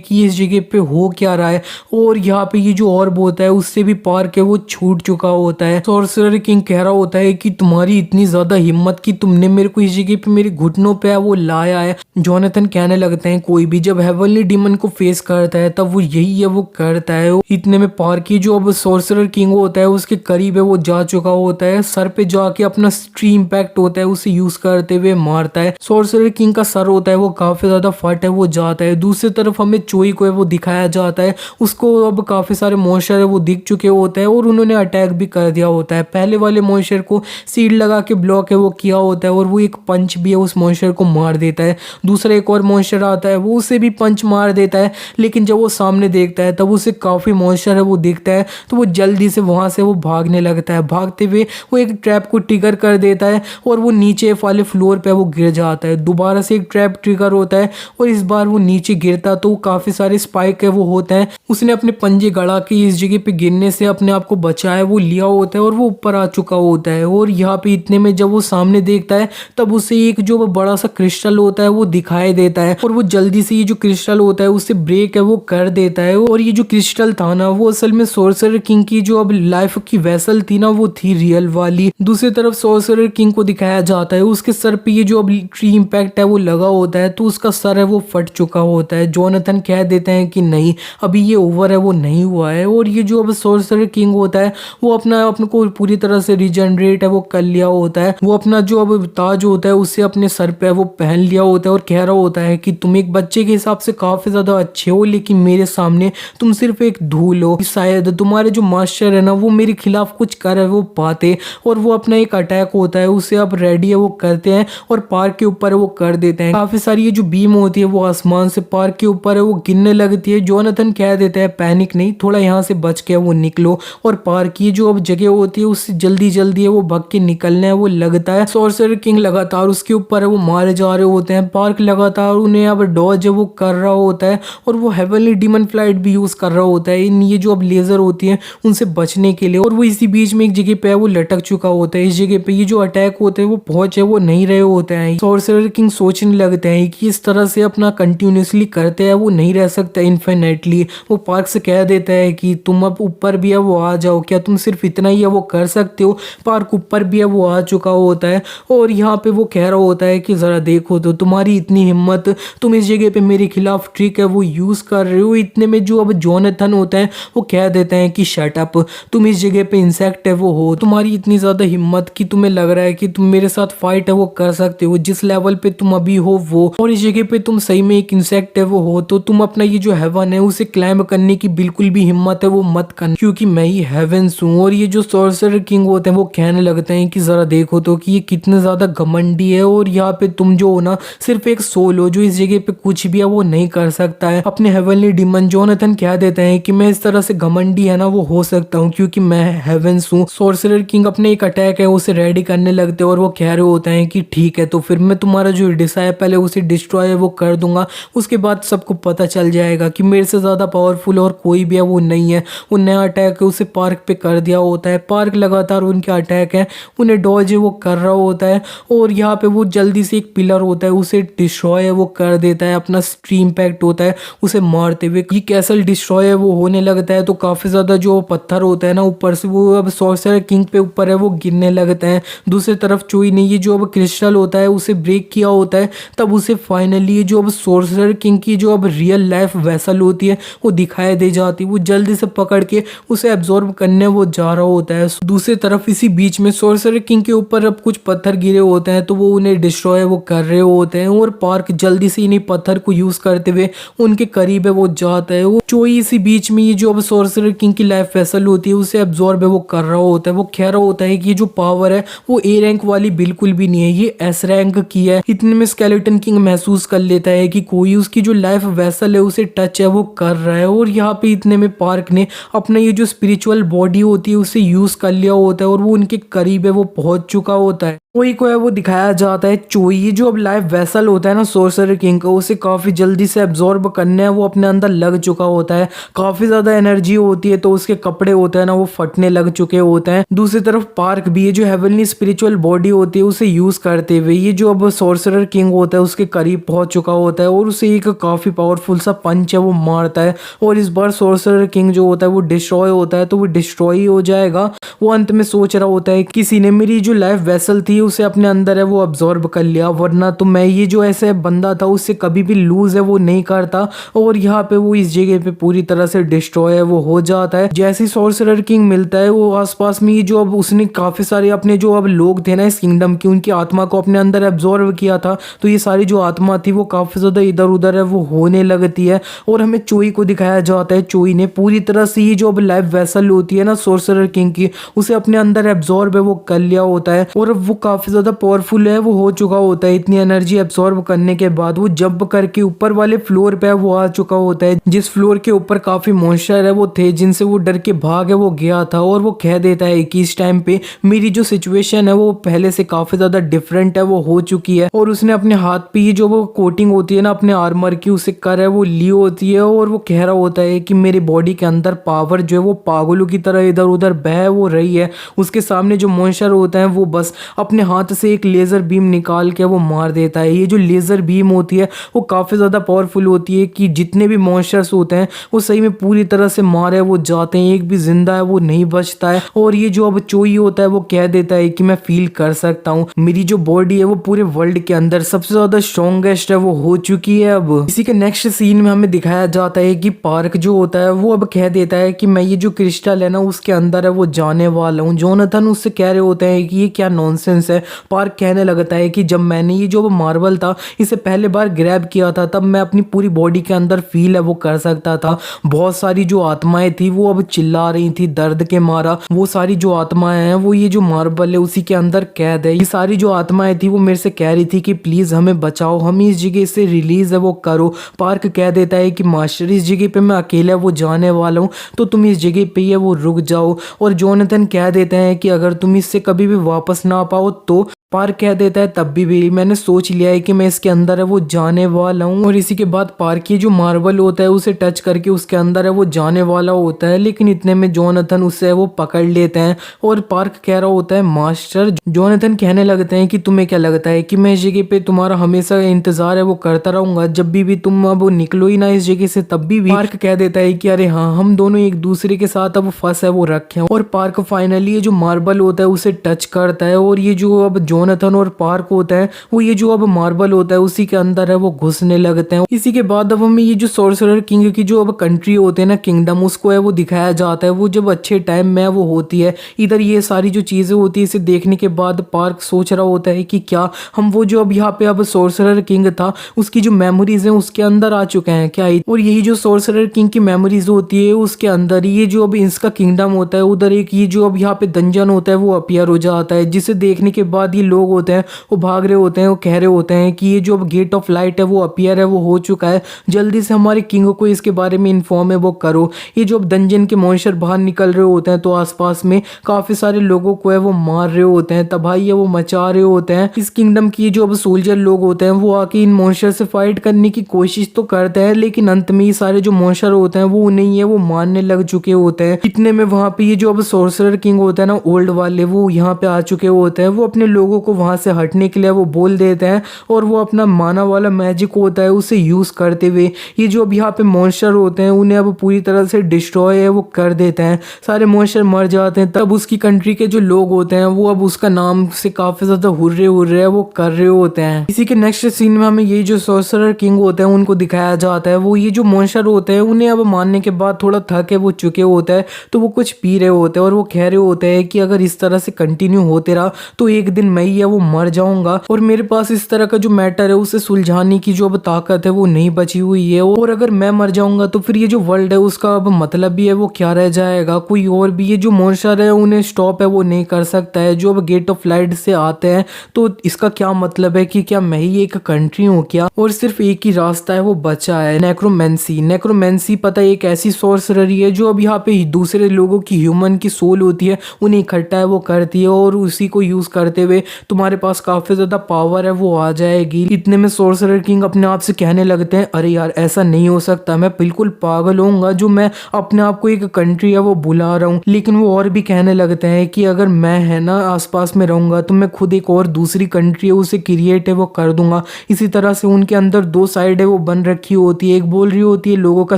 कि इस जगह पे हो क्या रहा है और यहाँ पे ये जो ऑर्ब होता है उससे भी पार्क है वो छूट चुका होता है। सॉर्सरर किंग कह रहा होता है कि तुम्हारी इतनी ज्यादा हिम्मत कि तुमने मेरे को इस जगह पे मेरे घुटनों पे वो लाया है। जोनाथन कहने लगते हैं कोई भी जब हेवनली डीमन को फेस करता है तब वो यही है वो करता है। इतने में पार्क की जो अब सॉर्सरर किंग होता है उसके करीब है वो जा चुका होता है। सर पे जाके अपना स्ट्रीम इम्पैक्ट होता है उसे यूज करते हुए मारता है। सॉर्सरर किंग का सर होता है वो काफी ज्यादा फट है वो जाता है। दूसरी तरफ हमें चोई को है वो दिखाया जाता है, उसको अब काफी सारे मॉन्स्टर है वो दिख चुके होते हैं और उन्होंने अटैक भी कर दिया होता है। पहले वाले मॉन्स्टर को सीड लगा के ब्लॉक है वो किया होता है और वो एक पंच भी है उस मॉन्स्टर को मार देता है। दूसरा एक और मॉन्स्टर आता है वो उसे भी पंच मार देता है, लेकिन जब वो सामने देखता है तब उसे काफी मॉन्स्टर है वो दिखता है तो वो जल्दी से वहां से वो भागने लगता है। भागते हुए वो एक ट्रैप को ट्रिगर कर देता है और वो नीचे वाले फ्लोर पे वो गिर जाता है। दोबारा से एक ट्रैप ट्रिगर होता है और इस बार वो नीचे गिरता तो काफी सारे स्पाइक है वो होते हैं। उसने अपने पंजे गड़ा के इस जगह पे गिरने से अपने आप को बचाया वो लिया होता है और वो ऊपर आ चुका होता है। और यहाँ पे इतने में जब वो सामने देखता है तब उसे एक जो बड़ा सा क्रिस्टल होता है वो दिखाई देता है और वो जल्दी से ये जो क्रिस्टल होता है उससे ब्रेक है वो कर देता है। और ये जो क्रिस्टल था ना वो असल में सॉर्सरर किंग की जो अब लाइफ की वेसल थी ना वो थी रियल वाली। दूसरी तरफ सॉर्सरर किंग को दिखाया जाता है उसके सर पे ये जो अब ट्री इम्पैक्ट है वो लगा होता है तो उसका सर है वो फट चुका होता है। जोनाथन कह देते हैं कि नहीं अभी ये ओवर है वो नहीं हुआ है। और ये जो अब सॉर्सरर किंग होता है वो अपने को पूरी तरह से रिजनरेट है वो कर लिया होता है। वो अपना जो अब ताज होता है उसे अपने सर पे वो पहन लिया होता है और कह रहा होता है कि तुम एक बच्चे के हिसाब से काफी ज्यादा अच्छे हो लेकिन मेरे सामने तुम सिर्फ एक धूल हो। शायद तुम्हारे जो मास्टर है ना वो मेरे खिलाफ कुछ कर वो पाते। और वो अपना एक अटैक होता है उसे अब रेडी है वो करते हैं और पार्क के ऊपर वो कर देते हैं। काफी सारी ये जो बीम होती है वो आसमान से पार्क के ऊपर है वो गिरने लगती है। जोनाथन कह देता है पैनिक नहीं, थोड़ा यहाँ से बच के वो निकलो। और पार्क की जो अब जगह होती है उससे जल्दी जल्दी है वो भाग के निकलने है वो लगता है। सॉर्सरर किंग लगातार उसके ऊपर है वो मारे जा रहे होते हैं। पार्क लगातार उन्हें अब डॉज है वो कर रहा होता है और वो हेवनली डीमन फ्लाइट भी यूज कर रहा होता है इन ये जो अब लेजर होती है उनसे बचने के लिए। और वो इसी बीच में एक जगह पे वो लटक चुका होता है। इस जगह पे ये जो अटैक होते हैं वो पहुंचे वो नहीं रहे होते हैं। सॉर्सरर किंग सोचने लगते हैं कि इस तरह से अपना कंटिन्यूसली करते हैं वो नहीं रह सकता इनफिनिटली। वो पार्क से कह देता है कि तुम अब ऊपर भी है वो आ जाओ, क्या तुम सिर्फ इतना ही है वो कर सकते हो? पार्क ऊपर भी है वो आ चुका होता है और यहाँ पे वो कह रहा होता है कि जरा देखो तो तुम्हारी इतनी हिम्मत, तुम इस जगह पे मेरे खिलाफ ट्रिक है वो यूज कर रहे हो। इतने में जो अब जोनाथन होता है वो कह देते हैं कि शट अप, तुम इस जगह पे इंसेक्ट है वो हो, तुम्हारी इतनी ज्यादा हिम्मत कि तुम्हें लग रहा है कि तुम मेरे साथ फाइट है वो कर सकते हो जिस लेवल पे तुम अभी हो वो, और इस जगह पे तुम सही में एक इंसेक्ट है वो हो तो तुम अपना ये जो हेवन है उसे क्लाइंब करने की बिल्कुल भी हिम्मत है वो मत करना क्योंकि मैं ही हेवेंस हूँ। और ये जो सॉर्सरर किंग होते हैं वो कहने लगते हैं कि जरा देखो तो कि ये कितने ज्यादा घमंडी है और यहाँ पे तुम जो हो ना सिर्फ एक सोल हो जो इस जगह पे कुछ भी है वो नहीं कर सकता है। अपने हेवनली डीमन जोनाथन कह देते हैं कि मैं इस तरह से घमंडी है ना वो हो सकता हूँ क्योंकि मैं हेवेंस हूँ। सॉर्सरर किंग अपने एक अटैक है उसे रेडी करने लगते हैं और वो कह रहे होते हैं कि ठीक है तो फिर मैं तुम्हारा जो डिसाइपल है उसे डिस्ट्रॉय वो कर दूंगा, उसके बाद सबको पता चल जाएगा कि मेरे से ज्यादा पावरफुल और कोई भी है वो नहीं है। वो नया अटैक है उसे पार्क पे कर दिया होता है। पार्क लगातार उनके अटैक है उन्हें डॉज वो कर रहा होता है और यहाँ पे वो जल्दी से एक पिलर होता है उसे डिस्ट्रॉय वो कर देता है। अपना स्ट्रीम इम्पैक्ट होता है उसे मारते हुए ये कैसल डिस्ट्रॉय वो होने लगता है तो काफी ज्यादा जो पत्थर होता है ना ऊपर से वो अब सॉर्सरर किंग पे ऊपर है वो गिरने लगते हैं। दूसरी तरफ चोई ने ये जो अब क्रिस्टल होता है उसे ब्रेक किया होता है तब उसे फाइनली जो अब सॉर्सरर किंग की जो अब रियल रियल लाइफ वेसल होती है वो दिखाई दे जाती है। वो जल्दी से पकड़ के उसे एब्जॉर्ब करने वो जा रहा होता है। दूसरी तरफ इसी बीच में सोर्सरर किंग के ऊपर अब कुछ पत्थर गिरे होते हैं तो वो उन्हें डिस्ट्रॉय वो कर रहे होते हैं और पार्क जल्दी से इन्हीं पत्थर को यूज करते हुए उनके करीब है वो जाता है। वो चोई इसी बीच में ये जो अब सोर्सरर किंग की लाइफ वेसल होती है उसे एब्जॉर्ब है वो कर रहा होता है। वो कह रहा होता है कि ये जो पावर है वो ए रैंक वाली बिल्कुल भी नहीं है, ये एस रैंक की है। इतने में स्केलेटन किंग महसूस कर लेता है कि कोई उसकी जो लाइफ वेसल है उसे टच है वो कर रहा है और यहाँ पे इतने में पार्क ने अपना ये जो स्पिरिचुअल बॉडी होती है उसे यूज कर लिया होता है और वो उनके करीब है वो पहुंच चुका होता है। कोई को है वो दिखाया जाता है चोई, ये जो अब लाइफ वेसल होता है ना सोर्सरर किंग का, उसे काफी जल्दी से एब्जॉर्ब करने है वो अपने अंदर लग चुका होता है। काफी ज्यादा एनर्जी होती है तो उसके कपड़े होते हैं ना वो फटने लग चुके होते हैं। दूसरी तरफ पार्क भी ये जो हेवनली स्पिरिचुअल बॉडी होती है उसे यूज करते हुए ये जो अब सोर्सरर किंग होता है उसके करीब पहुंच चुका होता है और उसे एक काफी पावरफुल सा पंच है वो मारता है और इस बार सोर्सरर किंग जो होता है वो डिस्ट्रॉय होता है तो वो डिस्ट्रॉय ही हो जाएगा। वो अंत में सोच रहा होता है किसी ने मेरी जो लाइफ वेसल थी उसे अपने अंदर है वो अब्सॉर्ब कर लिया, वरना तो मैं ये जो ऐसे बंदा था उससे कभी भी लूज है वो नहीं करता। और यहाँ पे वो इस जगह पे पूरी तरह से डिस्ट्रॉय है वो हो जाता है। जैसे ही सोर्सरर किंग मिलता है वो आसपास में ये जो अब उसने काफी सारे अपने जो अब लोग थे ना इस किंगडम की उनकी आत्मा को अपने अंदर एब्सॉर्ब किया था तो ये सारी जो आत्मा थी वो काफी ज्यादा इधर उधर है वो होने लगती है और हमें चोई को दिखाया जाता है। चोई ने पूरी तरह से ये जो अब लाइफ वेसल होती है ना सोर्सरर किंग की उसे अपने अंदर एब्सॉर्ब है वो कर लिया होता है और वो काफी ज्यादा पावरफुल है वो हो चुका होता है। इतनी एनर्जी एब्सॉर्ब करने के बाद वो जंप करके ऊपर वाले फ्लोर पे वो आ चुका होता है जिस फ्लोर के ऊपर काफी मॉन्स्टर है वो थे जिनसे वो डर के भाग है वो गया था। और वो कह देता है कि इस टाइम पे मेरी जो सिचुएशन है वो पहले से काफी ज्यादा डिफरेंट है वो हो चुकी है और उसने अपने हाथ पे ये जो वो कोटिंग होती है ना अपने आर्मर की उसे कर है वो ली होती है और वो कह रहा होता है कि मेरी बॉडी के अंदर पावर जो है वो पागलों की तरह इधर उधर बह वो रही है। उसके सामने जो मॉन्स्टर होता है वो बस अपने हाथ से एक लेजर बीम निकाल के वो मार देता है। ये जो लेजर बीम होती है वो काफी ज्यादा पावरफुल होती है कि जितने भी मॉन्स्टर्स होते हैं वो सही में पूरी तरह से मारे वो जाते हैं, एक भी जिंदा है वो नहीं बचता है। और ये जो अब चोई होता है वो कह देता है कि मैं फील कर सकता हूँ मेरी जो बॉडी है वो पूरे वर्ल्ड के अंदर सबसे ज्यादा स्ट्रॉन्गेस्ट है वो हो चुकी है। अब इसी के नेक्स्ट सीन में हमें दिखाया जाता है कि पार्क जो होता है वो अब कह देता है कि मैं ये जो क्रिस्टल है ना उसके अंदर है वो जाने वाला हूँ। जोनाथन उससे कह रहे होते हैं कि ये क्या नॉनसेंस है। पार्क कहने लगता है कि जब मैंने ये जो मार्बल था इसे पहले बार ग्रैब किया था तब मैं अपनी पूरी बॉडी के अंदर फील है वो कर सकता था। बहुत सारी जो आत्माएं थी वो अब चिल्ला रही थी दर्द के मारा। वो सारी जो आत्माएं हैं वो ये जो मार्बल है उसी के अंदर कैद है। ये सारी जो आत्माएं थी वो मेरे से कह रही थी कि प्लीज हमें बचाओ, हम इस जगह से रिलीज है वो करो। पार्क कह देता है कि मास्टर इस जगह पे मैं अकेला वो जाने वाला हूँ तो तुम इस जगह पे ही है वो रुक जाओ। और जोनाथन कह देते हैं कि अगर तुम इससे कभी भी वापस ना पाओ तो पार्क कह देता है तब भी मैंने सोच लिया है कि मैं इसके अंदर है वो जाने वाला हूँ। और इसी के बाद पार्क ये जो मार्बल होता है उसे टच करके उसके अंदर है वो जाने वाला होता है, लेकिन इतने में जोनाथन उससे वो पकड़ लेते हैं और पार्क कह रहा होता है मास्टर। जोनाथन कहने लगते हैं कि तुम्हें क्या लगता है कि मैं इस जगह पे तुम्हारा हमेशा इंतजार है वो करता रहूंगा, जब भी तुम अब निकलो ही ना इस जगह से तब भी। पार्क कह देता है कि अरे हाँ हम दोनों एक दूसरे के साथ अब फंस है वो रखे। और पार्क फाइनली ये जो मार्बल होता है उसे टच करता है और ये जो अब जोनाथन और पार्क होता है वो ये जो अब मार्बल होता है उसी के अंदर है वो घुसने लगते हैं। इसी के बाद अब हमें ये जो सोर्सरर किंग की जो अब कंट्री होते हैं ना किंगडम उसको है वो दिखाया जाता है। वो जब अच्छे टाइम में वो होती है इधर ये सारी जो चीजें होती है इसे देखने के बाद पार्क सोच रहा होता है कि क्या हम वो जो अब यहाँ पे अब सोर्सरर किंग था उसकी जो मेमोरीज है उसके अंदर आ चुके हैं क्या। और यही जो सोर्सरर किंग की मेमोरीज होती है उसके अंदर ये जो अब इसका किंगडम होता है उधर एक ये जो अब यहाँ पे डंजन होता है वो अपीयर हो जाता है, जिसे देखने के बाद ये लोग होते हैं वो भाग रहे होते हैं। वो कह रहे होते हैं कि ये जो अब गेट ऑफ लाइट है वो अपीयर है वो हो चुका है, जल्दी से हमारे किंग को इसके बारे में इन्फॉर्म है वो करो। ये जो अब डंजन के मॉन्स्टर बाहर निकल रहे होते हैं तो आसपास में काफी सारे लोगों को है वो मार रहे होते हैं, तबाही है वो मचा रहे होते हैं। इस किंगडम की जो अब सोल्जर लोग होते हैं वो आके इन मॉन्स्टर से फाइट करने की कोशिश तो करते हैं, लेकिन अंत में ये सारे जो मॉन्स्टर होते हैं वो उन्हें है वो मारने लग चुके होते हैं। इतने में वहां पे ये जो अब सोर्सरर किंग होता है ना ओल्ड वाले वो यहाँ पे आ चुके होते हैं। वो अपने लोगों लोगों को वहां से हटने के लिए वो बोल देते हैं और वो अपना माना वाला मैजिक होता है उसे यूज करते हुए ये जो अब यहाँ पे मॉन्स्टर होते हैं उन्हें अब पूरी तरह से डिस्ट्रॉय है वो कर देते हैं। सारे मॉन्स्टर मर जाते हैं। तब उसकी कंट्री के जो लोग होते हैं वो अब उसका नाम से काफी ज्यादा हुर्रे हुर्रे वो कर रहे होते हैं। इसी के नेक्स्ट सीन में हमें ये जो सॉर्सरर किंग होते हैं उनको दिखाया जाता है। वो ये जो मॉन्स्टर होते हैं उन्हें अब मारने के बाद थोड़ा थके वो चुके होते हैं तो वो कुछ पी रहे होते हैं और वो कह रहे होते हैं कि अगर इस तरह से कंटिन्यू होते रहा तो एक दिन मैं ही है वो मर जाऊंगा और मेरे पास इस तरह का जो मैटर है उसे सुलझाने की जो अब ताकत है वो नहीं बची हुई है और अगर मैं मर जाऊंगा तो फिर ये जो वर्ल्ड है उसका अब मतलब भी है वो क्या रह जाएगा। कोई और भी ये जो मॉन्स्टर है उन्हें स्टॉप है वो नहीं कर सकता है। जो अब गेट ऑफ लाइट से आते हैं तो इसका क्या मतलब है कि क्या मैं ही एक कंट्री हूँ क्या और सिर्फ एक ही रास्ता है वो बचा है नेक्रोमेंसी। नेक्रोमेंसी पता है एक ऐसी सॉर्सररी है जो अब यहाँ पे दूसरे लोगों की ह्यूमन की सोल होती है उन्हें इकट्ठा है वो करती है और उसी को यूज करते हुए तुम्हारे पास काफी ज्यादा पावर है वो आ जाएगी। इतने में सॉर्सरर किंग अपने आप से कहने लगते हैं अरे यार ऐसा नहीं हो सकता, मैं बिल्कुल पागल होऊंगा जो मैं अपने आप को एक कंट्री है वो बुला रहा हूँ। लेकिन वो और भी कहने लगते हैं कि अगर मैं है ना आसपास में रहूंगा तो मैं खुद एक और दूसरी कंट्री है उसे क्रिएट है वो कर दूंगा। इसी तरह से उनके अंदर दो साइड है वो बन रखी होती है। एक बोल रही होती है लोगों का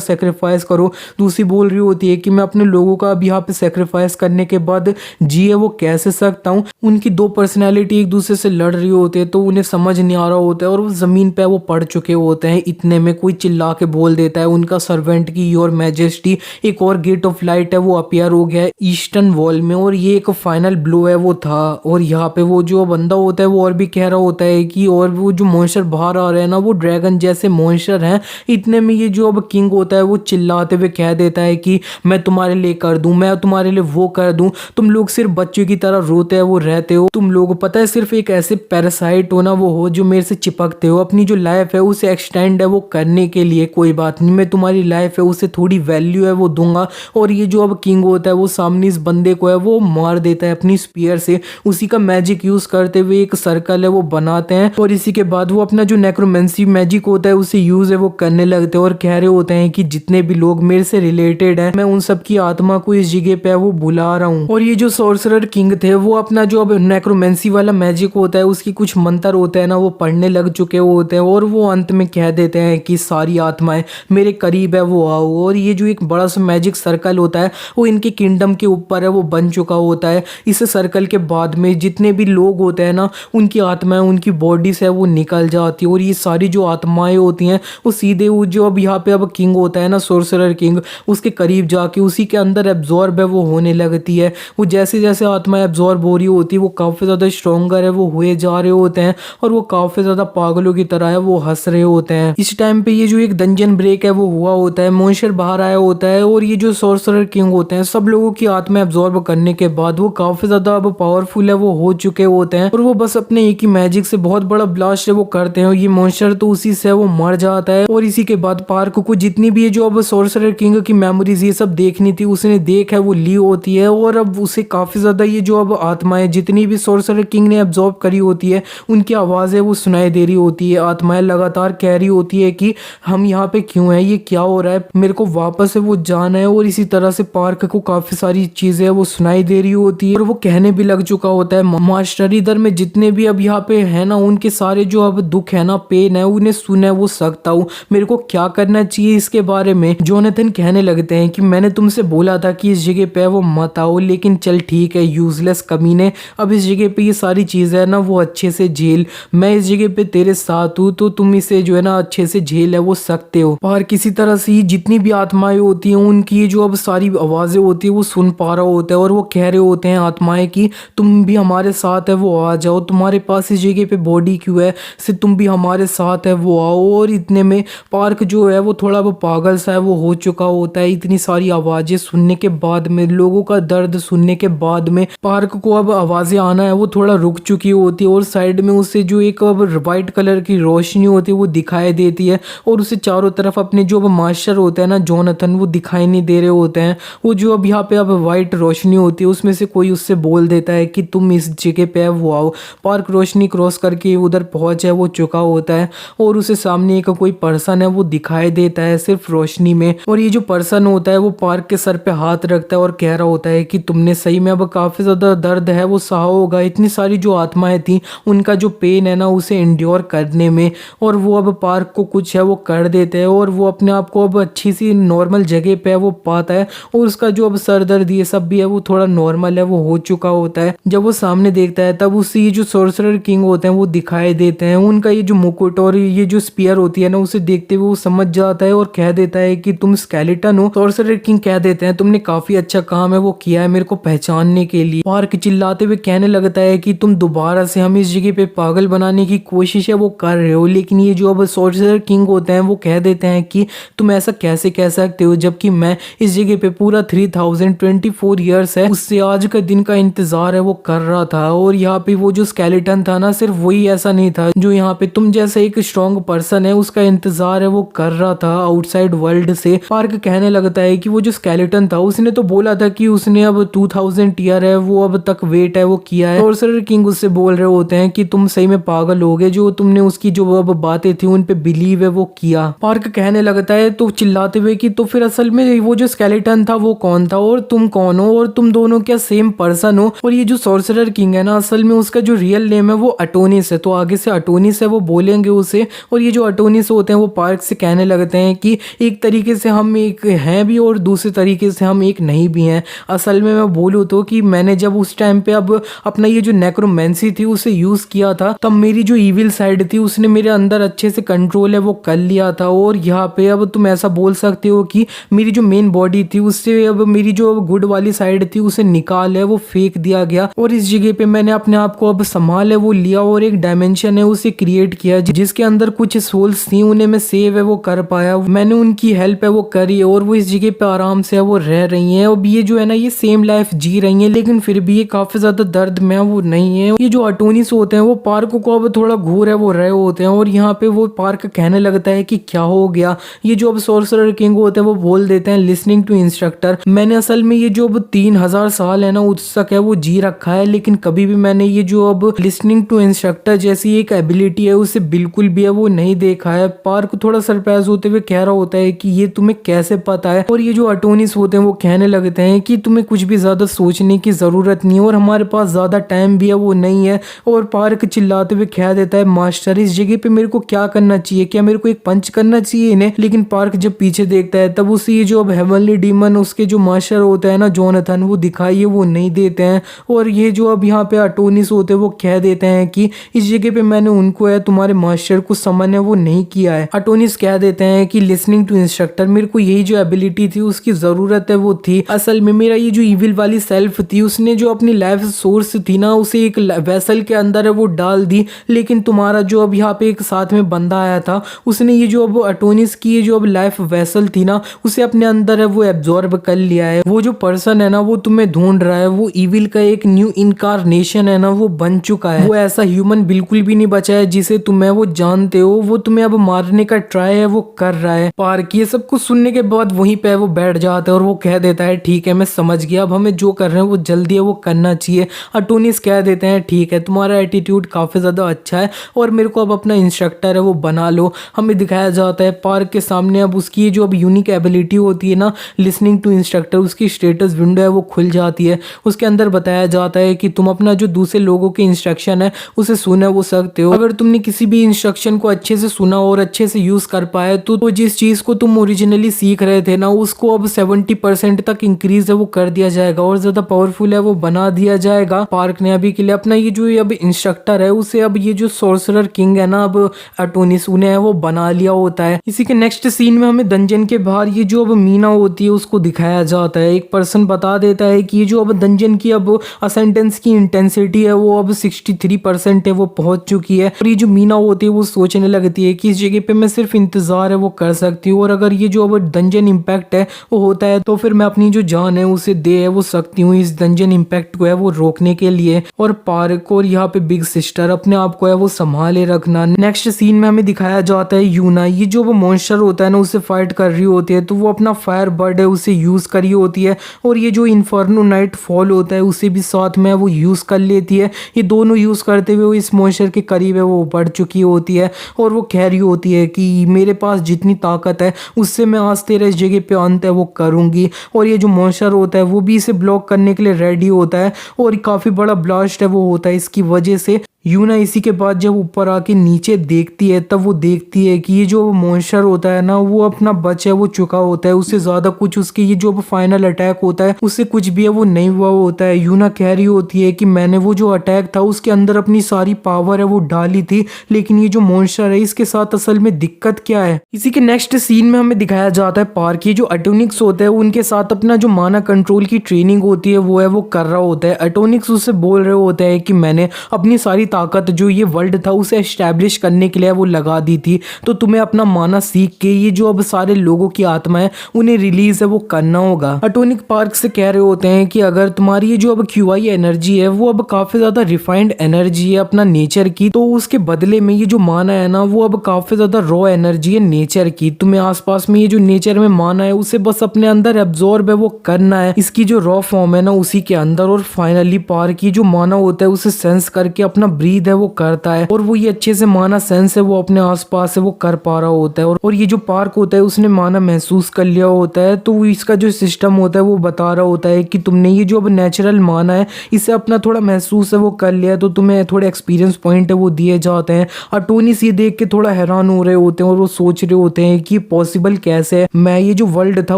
सेक्रीफाइस करो, दूसरी बोल रही होती है कि मैं अपने लोगों का अब यहाँ पे सेक्रीफाइस करने के बाद जिए वो कैसे सकता हूँ। उनकी दो पर्सनैलिटी एक दूसरे से लड़ रही होती है तो उन्हें समझ नहीं आ रहा होता है और वो जमीन पे वो पड़ चुके होते हैं। इतने में कोई चिल्ला के बोल देता है उनका सर्वेंट की योर मैजेस्टी एक और गेट ऑफ लाइट है वो अपियर हो गया है ईस्टर्न वॉल में और ये एक फाइनल ब्लो है वो था। और यहाँ पे वो जो बंदा होता है वो और भी कह रहा होता है कि और वो जो मॉन्स्टर बाहर आ रहे हैं ना वो ड्रैगन जैसे मॉन्स्टर हैं। इतने में ये जो अब किंग होता है वो चिल्लाते हुए कह देता है कि मैं तुम्हारे लिए कर दूं, मैं तुम्हारे लिए वो कर दूं, तुम लोग सिर्फ बच्चों की तरह रोते हैं वो रहते हो, तुम लोग पता है सिर्फ एक ऐसे पैरासाइट हो ना वो हो जो मेरे से चिपकते हो। अपनी जो लाइफ है उसे एक्सटेंड है वो करने के लिए कोई बात नहीं, मैं तुम्हारी लाइफ है उसे थोड़ी वैल्यू है वो दूंगा। और ये जो अब किंग होता है वो सामने इस बंदे को है वो मार देता है अपनी स्पीयर से। उसी का मैजिक यूज करते हुए एक सर्कल है वो बनाते हैं और इसी के बाद वो अपना जो नेक्रोमेंसी मैजिक होता है उसे यूज है वो करने लगते हैं और कह रहे होते हैं कि जितने भी लोग मेरे से रिलेटेड हैं मैं उन सब की आत्मा को इस जगह पे वो बुला रहा हूँ। और ये जो सॉर्सरर किंग थे वो अपना जो अब नेक्रोमेंसी वाला मैजिक होता है उसकी कुछ मंत्र होते हैं ना वो पढ़ने लग चुके होते हैं और वो अंत में कह देते हैं कि सारी आत्माएं मेरे करीब है वो आओ। और ये जो एक बड़ा सा मैजिक सर्कल होता है वो इनके किंगडम के ऊपर है वो बन चुका होता है। इस सर्कल के बाद में जितने भी लोग होते हैं ना उनकी आत्माएं उनकी बॉडी से वो निकल जाती है और ये सारी जो आत्माएं होती हैं वो सीधे वो जो अब यहाँ पे अब किंग होता है ना सॉर्सरर किंग उसके करीब जाके उसी के अंदर एब्जॉर्ब है वो होने लगती है। वो जैसे जैसे आत्मा एब्जॉर्ब हो रही होती है वो काफ़ी ज़्यादा स्ट्रॉन्गर है वो हुए जा रहे होते हैं और वो काफ़ी ज़्यादा पागलों की तरह है वो हंस रहे होते हैं। इस टाइम पे ये जो एक डंजन ब्रेक है वो हुआ होता है, मॉन्स्टर बाहर आया होता है और ये जो सॉर्सरर किंग होते हैं सब लोगों की आत्मा एब्जॉर्ब करने के बाद वो काफ़ी ज़्यादा अब पावरफुल है वो हो चुके होते हैं और वो बस अपने एक ही मैजिक से बहुत बड़ा ब्लास्ट है वो करते हैं और ये मॉन्स्टर तो उसी से वो मर जाता है। और इसी के बाद पार्क को जितनी भी है जो अब सॉर्सरर किंग की मेमोरीज ये सब देखनी थी उसने देख है वो ली होती है और अब उसे काफ़ी ज़्यादा ये जो अब आत्माएं जितनी भी सॉर्सरर किंग ने एब्जॉर्ब करी होती है उनकी आवाज़ें वो सुनाई दे रही होती है। आत्माएं लगातार कह रही होती है कि हम यहाँ पे क्यों हैं, ये क्या हो रहा है, मेरे को वापस है वो जाना है। और इसी तरह से पार्क को काफ़ी सारी चीज़ें वो सुनाई दे रही होती है और वो कहने भी लग चुका होता है मास्टर इधर में जितने भी अब यहाँ पे है ना उनके सारे जो अब दुख है ना पेन है उन्हें सुने वो सकता हूँ, मेरे को क्या करना चाहिए इसके बारे में। जोनाथन कहने लगते हैं कि मैंने तुमसे बोला था कि इस जगह पे वो मत आओ लेकिन चल ठीक है यूजलेस कमीने, अब इस जगह पे ये सारी चीज़ें है ना वो अच्छे से झेल, मैं इस जगह पे तेरे साथ हूँ तो तुम इसे जो है ना अच्छे से झेल है वो सकते हो। और किसी तरह से जितनी भी आत्माएं होती हैं उनकी जो अब सारी आवाज़ें होती है वो सुन पा रहा होता है और वो कह रहे होते हैं आत्माएं कि तुम भी हमारे साथ है वो आ जाओ, तुम्हारे पास इस जगह पे बॉडी क्यों है, से तुम भी हमारे साथ है वो आओ। और इतने में पार्क जो है वो थोड़ा वो पागल सा है वो हो चुका होता है। इतनी सारी आवाज़ें सुनने के बाद में लोगों का दर्द सुनने के बाद में पार्क को अब आवाज़ें आना है वो थोड़ा रुक चुकी होती है और साइड में उसे जो एक अब वाइट कलर की रोशनी होती है वो दिखाई देती है और उसे चारों तरफ अपने जो अब मास्टर होता है ना जोनाथन वो दिखाई नहीं दे रहे होते हैं। वो जो अब यहाँ पे अब वाइट रोशनी होती है उसमें से कोई उससे बोल देता है कि तुम इस जगह पे वो आओ। पार्क रोशनी क्रॉस करके उधर पहुंच है वो चुका होता है और उसे सामने एक कोई पर्सन है वो दिखाई देता है सिर्फ रोशनी में। और ये जो पर्सन होता है वो पार्क के सर पे हाथ रखता है और कह रहा होता है कि तुमने सही में अब काफी ज्यादा दर्द है वो सहा होगा, इतनी सारी सारी जो आत्माएं थी उनका जो पेन है ना उसे इंड्योर करने में, और वो अब पार्क को कुछ है वो कर देते हैं और वो अपने आप को अब अच्छी सी नॉर्मल जगह पे है वो पाता है, और उसका जो अब सर दर्द ये सब भी है वो थोड़ा नॉर्मल है वो हो चुका होता है। जब वो सामने देखता है तब उससे ये जो सोर्सरर किंग होते हैं वो दिखाई देते हैं। उनका ये जो मुकुट और ये जो स्पीयर होती है ना उसे देखते हुए वो समझ जाता है और कह देता है कि तुम स्केलेटन हो। सोर्सरर किंग कह देते हैं तुमने काफी अच्छा काम है वो किया है मेरे को पहचानने के लिए। पार्क चिल्लाते हुए कहने लगता है कि तुम दोबारा से हम इस जगह पे पागल बनाने की कोशिश है वो कर रहे हो, लेकिन ये जो अब सोर्सरर किंग होते हैं वो कह देते हैं कि तुम ऐसा कैसे कह सकते हो जबकि मैं इस जगह पे पूरा 3024 ईयर्स है उससे आज का दिन का इंतजार है वो कर रहा था। और यहाँ पे वो जो स्केलेटन था ना सिर्फ वही ऐसा नहीं था जो यहाँ पे तुम जैसे एक स्ट्रॉन्ग पर्सन है उसका इंतजार है वो कर रहा था आउटसाइड वर्ल्ड से। पार्क कहने लगता है कि वो जो स्केलेटन था उसने तो बोला था कि उसने अब 2000 ईयर है वो अब तक वेट है वो किया है। सोर्सरर किंग उससे बोल रहे होते हैं कि तुम सही में पागल हो गए, जो तुमने उसकी जो अब बातें थी उन पे बिलीव है वो किया। पार्क कहने लगता है तो चिल्लाते हुए कि तो फिर असल में वो जो स्केलेटन था वो कौन था और तुम कौन हो और तुम दोनों क्या सेम पर्सन हो। और ये जो सोर्सरर किंग है ना असल में उसका जो रियल नेम है वो अटोनिस है, तो आगे से अटोनिस है वो बोलेंगे उसे। और ये जो अटोनिस होते हैं वो पार्क से कहने लगते हैं कि एक तरीके से हम एक हैं भी और दूसरे तरीके से हम एक नहीं भी हैं। असल में मैं बोलूँ तो कि मैंने जब उस टाइम पे अब अपना ये जो नेक्रोमेंसी थी उसे यूज किया था तब मेरी जो इविल साइड थी उसने मेरे अंदर अच्छे से कंट्रोल है वो कर लिया था। और यहाँ पे अब तुम ऐसा बोल सकते हो कि मेरी जो मेन बॉडी थी उससे अब मेरी जो गुड वाली साइड थी उसे निकाल है वो फेंक दिया गया, और इस जगह पे मैंने अपने आप को अब संभाल है वो लिया और एक डायमेंशन है उसे क्रिएट किया जिसके अंदर कुछ सोल्स थी उन्हें मैं सेव है वो कर पाया। मैंने उनकी हेल्प है वो करी और वो इस जगह पे आराम से है वो रह रही हैं। अब ये जो है ना ये सेम लाइफ जी रही है लेकिन फिर भी ये काफी ज्यादा दर्द में वो नहीं है। ये जो अटोनिस होते हैं वो पार्क को अब थोड़ा घूर है वो रहे होते हैं और यहाँ पे वो पार्क कहने लगता है कि क्या हो गया। ये जो अब सोर्सरर किंग होते हैं वो बोल देते हैं लिसनिंग टू इंस्ट्रक्टर, मैंने असल में ये जो अब 3000 साल है ना उस तक है वो जी रखा है लेकिन कभी भी मैंने ये जो अब लिसनिंग टू इंस्ट्रक्टर जैसी एक एबिलिटी है उसे बिल्कुल भी है वो नहीं देखा है। पार्क थोड़ा सरप्राइज होते हुए कह रहा होता है कि ये तुम्हें कैसे पता है। और ये जो अटोनिस होते हैं वो कहने लगते हैं कि तुम्हें कुछ भी ज्यादा सोचने की जरूरत नहीं है और हमारे पास ज्यादा टाइम भी है वो नहीं है। और पार्क चिल्लाते हुए कह देता है मास्टर इस जगह पे मेरे को क्या करना चाहिए, क्या मेरे को एक पंच करना चाहिए इन्हें। लेकिन पार्क जब पीछे देखता है तब उसे ये जो अब हेवनली डीमन उसके जो मास्टर होता है ना जोनाथन वो दिखाई वो नहीं देते हैं। और ये जो अब यहाँ पे अटोनिस होते हैं वो कह देते हैं कि इस जगह पे मैंने उनको है तुम्हारे मास्टर को समन है वो नहीं किया है। अटोनिस कह देते हैं कि लिसनिंग टू इंस्ट्रक्टर मेरे को यही जो एबिलिटी थी उसकी जरूरत है वो थी। असल में मेरा ये जो इविल वाली सेल्फ थी उसने जो अपनी लाइफ सोर्स थी ना उसे एक वेसल के अंदर है वो डाल दी, लेकिन तुम्हारा जो अब यहाँ पे एक साथ में बंदा आया था उसने ये जो अब अटोनिस की ये जो अब लाइफ वेसल थी ना उसे अपने अंदर है वो एब्जॉर्ब कर लिया है। वो जो पर्सन है ना वो तुम्हें ढूंढ रहा है, वो इविल का एक न्यू इनकारनेशन है ना वो बन चुका है। वो ऐसा ह्यूमन बिल्कुल भी नहीं बचा है जिसे तुम्हें वो जानते हो, वो तुम्हें अब मारने का ट्राई है वो कर रहा है। पार्क ये सब कुछ सुनने के बाद वहीं पे वो बैठ जाता है और वो कह देता है ठीक है मैं समझ गया, अब हमें जो कर रहे हैं वो जल्दी है वो करना चाहिए। अटोनिस कह देते हैं ठीक है तुम्हारा एटीट्यूड काफी ज्यादा अच्छा है और मेरे को अब अपना इंस्ट्रक्टर है वो बना लो। हमें दिखाया जाता है पार्क के सामने अब उसकी जो अब यूनिक एबिलिटी होती है ना लिसनिंग टू इंस्ट्रक्टर उसकी स्टेटस विंडो है वो खुल जाती है। उसके अंदर बताया जाता है कि तुम अपना जो दूसरे लोगों के इंस्ट्रक्शन है उसे सुना वो सकते हो। अगर तुमने किसी भी इंस्ट्रक्शन को अच्छे से सुना और अच्छे से यूज कर पाए तो जिस चीज को तुम ओरिजिनली सीख रहे थे ना उसको अब 70% तक इंक्रीज है वो कर दिया जाएगा और ज्यादा पावरफुल है वो बना दिया जाएगा। पार्क ने अभी के लिए अपना ये जो अब इंस्ट्रक्टर है उसे अब ये जो सोर्सरर किंग है ना अब अटोनिस उन्हें वो बना लिया होता है। इसी के नेक्स्ट सीन में हमें डंजन के बाहर ये जो अब मीना होती है उसको दिखाया जाता है। एक पर्सन बता देता है कि ये जो अब डंजन की अब असेंडेंस की इंटेंसिटी है वो अब 63% है वो पहुंच चुकी है। और ये जो मीना होती है वो सोचने लगती है कि इस जगह पे मैं सिर्फ इंतजार है वो कर सकती हूँ और अगर ये जो अब डंजन इम्पैक्ट है वो होता है तो फिर मैं अपनी जो जान है उसे दे है वो सकती हूँ इस डंजन इम्पैक्ट को है वो रोकने के लिए। और पार्क और यहाँ पे बिग सिस्टर अपने आप को है वो संभाले रखना। नेक्स्ट सीन में हमें दिखाया जाता है यूना ये जो वो मॉन्स्टर होता है ना उसे फाइट कर रही होती है तो वो अपना फायर बर्ड है उसे यूज करी होती है और ये जो इन्फर्नो नाइट फॉल होता है उसे भी साथ में वो यूज कर लेती है। ये दोनों यूज करते हुए इस मॉन्स्टर के करीब है वो बढ़ चुकी होती है और वो कह रही होती है कि मेरे पास जितनी ताकत है उससे मैं आज तेरे इस जगह पे अंत है वो करूंगी। और ये जो मॉन्स्टर होता है वो भी इसे ब्लॉक करने के लिए रेडी होता है और काफी बड़ा ब्लास्ट है वो होता है इसकी वजह से। यूना इसी के बाद जब ऊपर आके नीचे देखती है तब वो देखती है कि ये जो मॉन्स्टर होता है ना वो अपना बच है वो चुका होता है, उससे ज्यादा कुछ उसके ये जो फाइनल अटैक होता है उससे कुछ भी है वो नहीं हुआ होता है। यूना कह रही होती है कि मैंने वो जो अटैक था उसके अंदर अपनी सारी पावर है वो डाली थी, लेकिन ये जो मॉन्स्टर है इसके साथ असल में दिक्कत क्या है। इसी के नेक्स्ट सीन में हमें दिखाया जाता है पार्क ये जो एटोनिक्स होता है उनके साथ अपना जो माना कंट्रोल की ट्रेनिंग होती है वो कर रहा होता है। एटोनिक्स उससे बोल रहे होते हैं कि मैंने अपनी सारी ताकत जो ये वर्ल्ड था उसे एस्टैब्लिश करने के लिए वो लगा दी थी, तो तुम्हें अपना माना सीख के ये जो अब सारे लोगों की आत्मा है उन्हें रिलीज है वो करना होगा। एटोनिक पार्क से कह रहे होते हैं कि अगर तुम्हारी ये जो अब क्यूआई एनर्जी है वो अब काफी ज्यादा रिफाइंड एनर्जी है अपना नेचर की, तो उसके बदले में ये जो माना है ना वो अब काफी ज्यादा रॉ एनर्जी है नेचर की। तुम्हें आसपास में ये जो नेचर में माना है उसे बस अपने अंदर एब्जॉर्ब है वो करना है इसकी जो रॉ फॉर्म है ना उसी के अंदर। और फाइनली पार्क ये जो माना होता है उसे सेंस करके अपना ब्रीद है वो करता है और वो ये अच्छे से माना सेंस है वो अपने आसपास है वो कर पा रहा होता है। और ये जो पार्क होता है उसने माना महसूस कर लिया होता है, तो इसका जो सिस्टम होता है वो बता रहा होता है कि तुमने ये जो अब नेचुरल माना है इसे अपना थोड़ा महसूस है वो कर लिया, तो तुम्हें थोड़े एक्सपीरियंस पॉइंट है वो दिए जाते हैं। और टोनी ये देख के थोड़ा हैरान हो रहे होते हैं और वो सोच रहे होते हैं कि पॉसिबल कैसे है, मैं ये जो वर्ल्ड था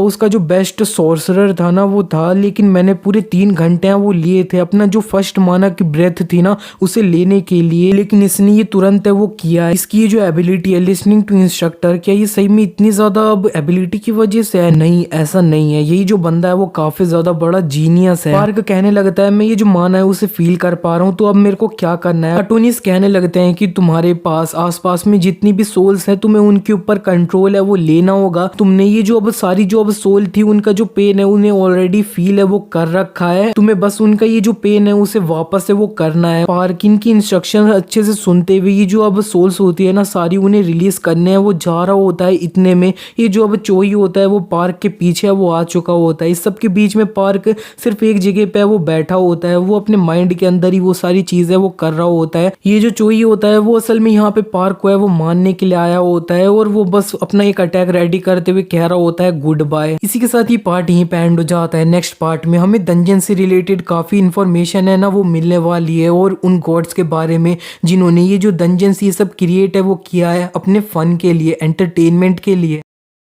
उसका जो बेस्ट सोर्सरर था ना वो था, लेकिन मैंने पूरे 3 घंटे वो लिए थे अपना जो फर्स्ट माना की ब्रेथ थी ना उसे लेने के लिए, लेकिन इसने ये तुरंत है वो किया। इसकी ये जो एबिलिटी है लिसनिंग टू इंस्ट्रक्टर, क्या ये सही में इतनी ज्यादा अब एबिलिटी की वजह से है? नहीं, ऐसा नहीं है, यही जो बंदा है वो काफी ज्यादा बड़ा जीनियस है। पार्क कहने लगता है मैं ये जो माना है उसे फील कर पा रहा हूँ, तो अब मेरे को क्या करना है। एटोनिस कहने लगते हैं कि तुम्हारे पास आसपास में जितनी भी सोल्स है तुम्हें उनके ऊपर कंट्रोल है वो लेना होगा। तुमने ये जो अब सारी जो अब सोल थी उनका जो पेन है उन्हें ऑलरेडी फील है वो कर रखा है, तुम्हें बस उनका ये जो पेन है उसे वापस है वो करना है। पार्क इनकी इंस्ट्रक्शन अच्छे से सुनते हुए ये जो अब सोल्स होती है ना सारी उन्हें रिलीज करने हैं वो जा रहा होता है। इतने में ये जो अब चोई होता है वो पार्क के पीछे वो आ चुका होता है। इस सब के बीच में पार्क सिर्फ एक जगह पे वो बैठा होता है, वो अपने माइंड के अंदर ही वो सारी चीजें वो कर रहा होता है। ये जो चोई होता है वो असल में यहाँ पे पार्क को है वो मारने के लिए आया होता है और वो बस अपना एक अटैक रेडी करते हुए कह रहा होता है गुड बाय। इसी के साथ ये पार्ट यहीं पे एंड हो जाता है। नेक्स्ट पार्ट में हमें डंजन से रिलेटेड काफी इंफॉर्मेशन है ना वो मिलने वाली है और उन गॉड्स के बारे में जिन्होंने ये जो डंजन्स ये सब क्रिएट है वो किया है अपने फन के लिए, एंटरटेनमेंट के लिए।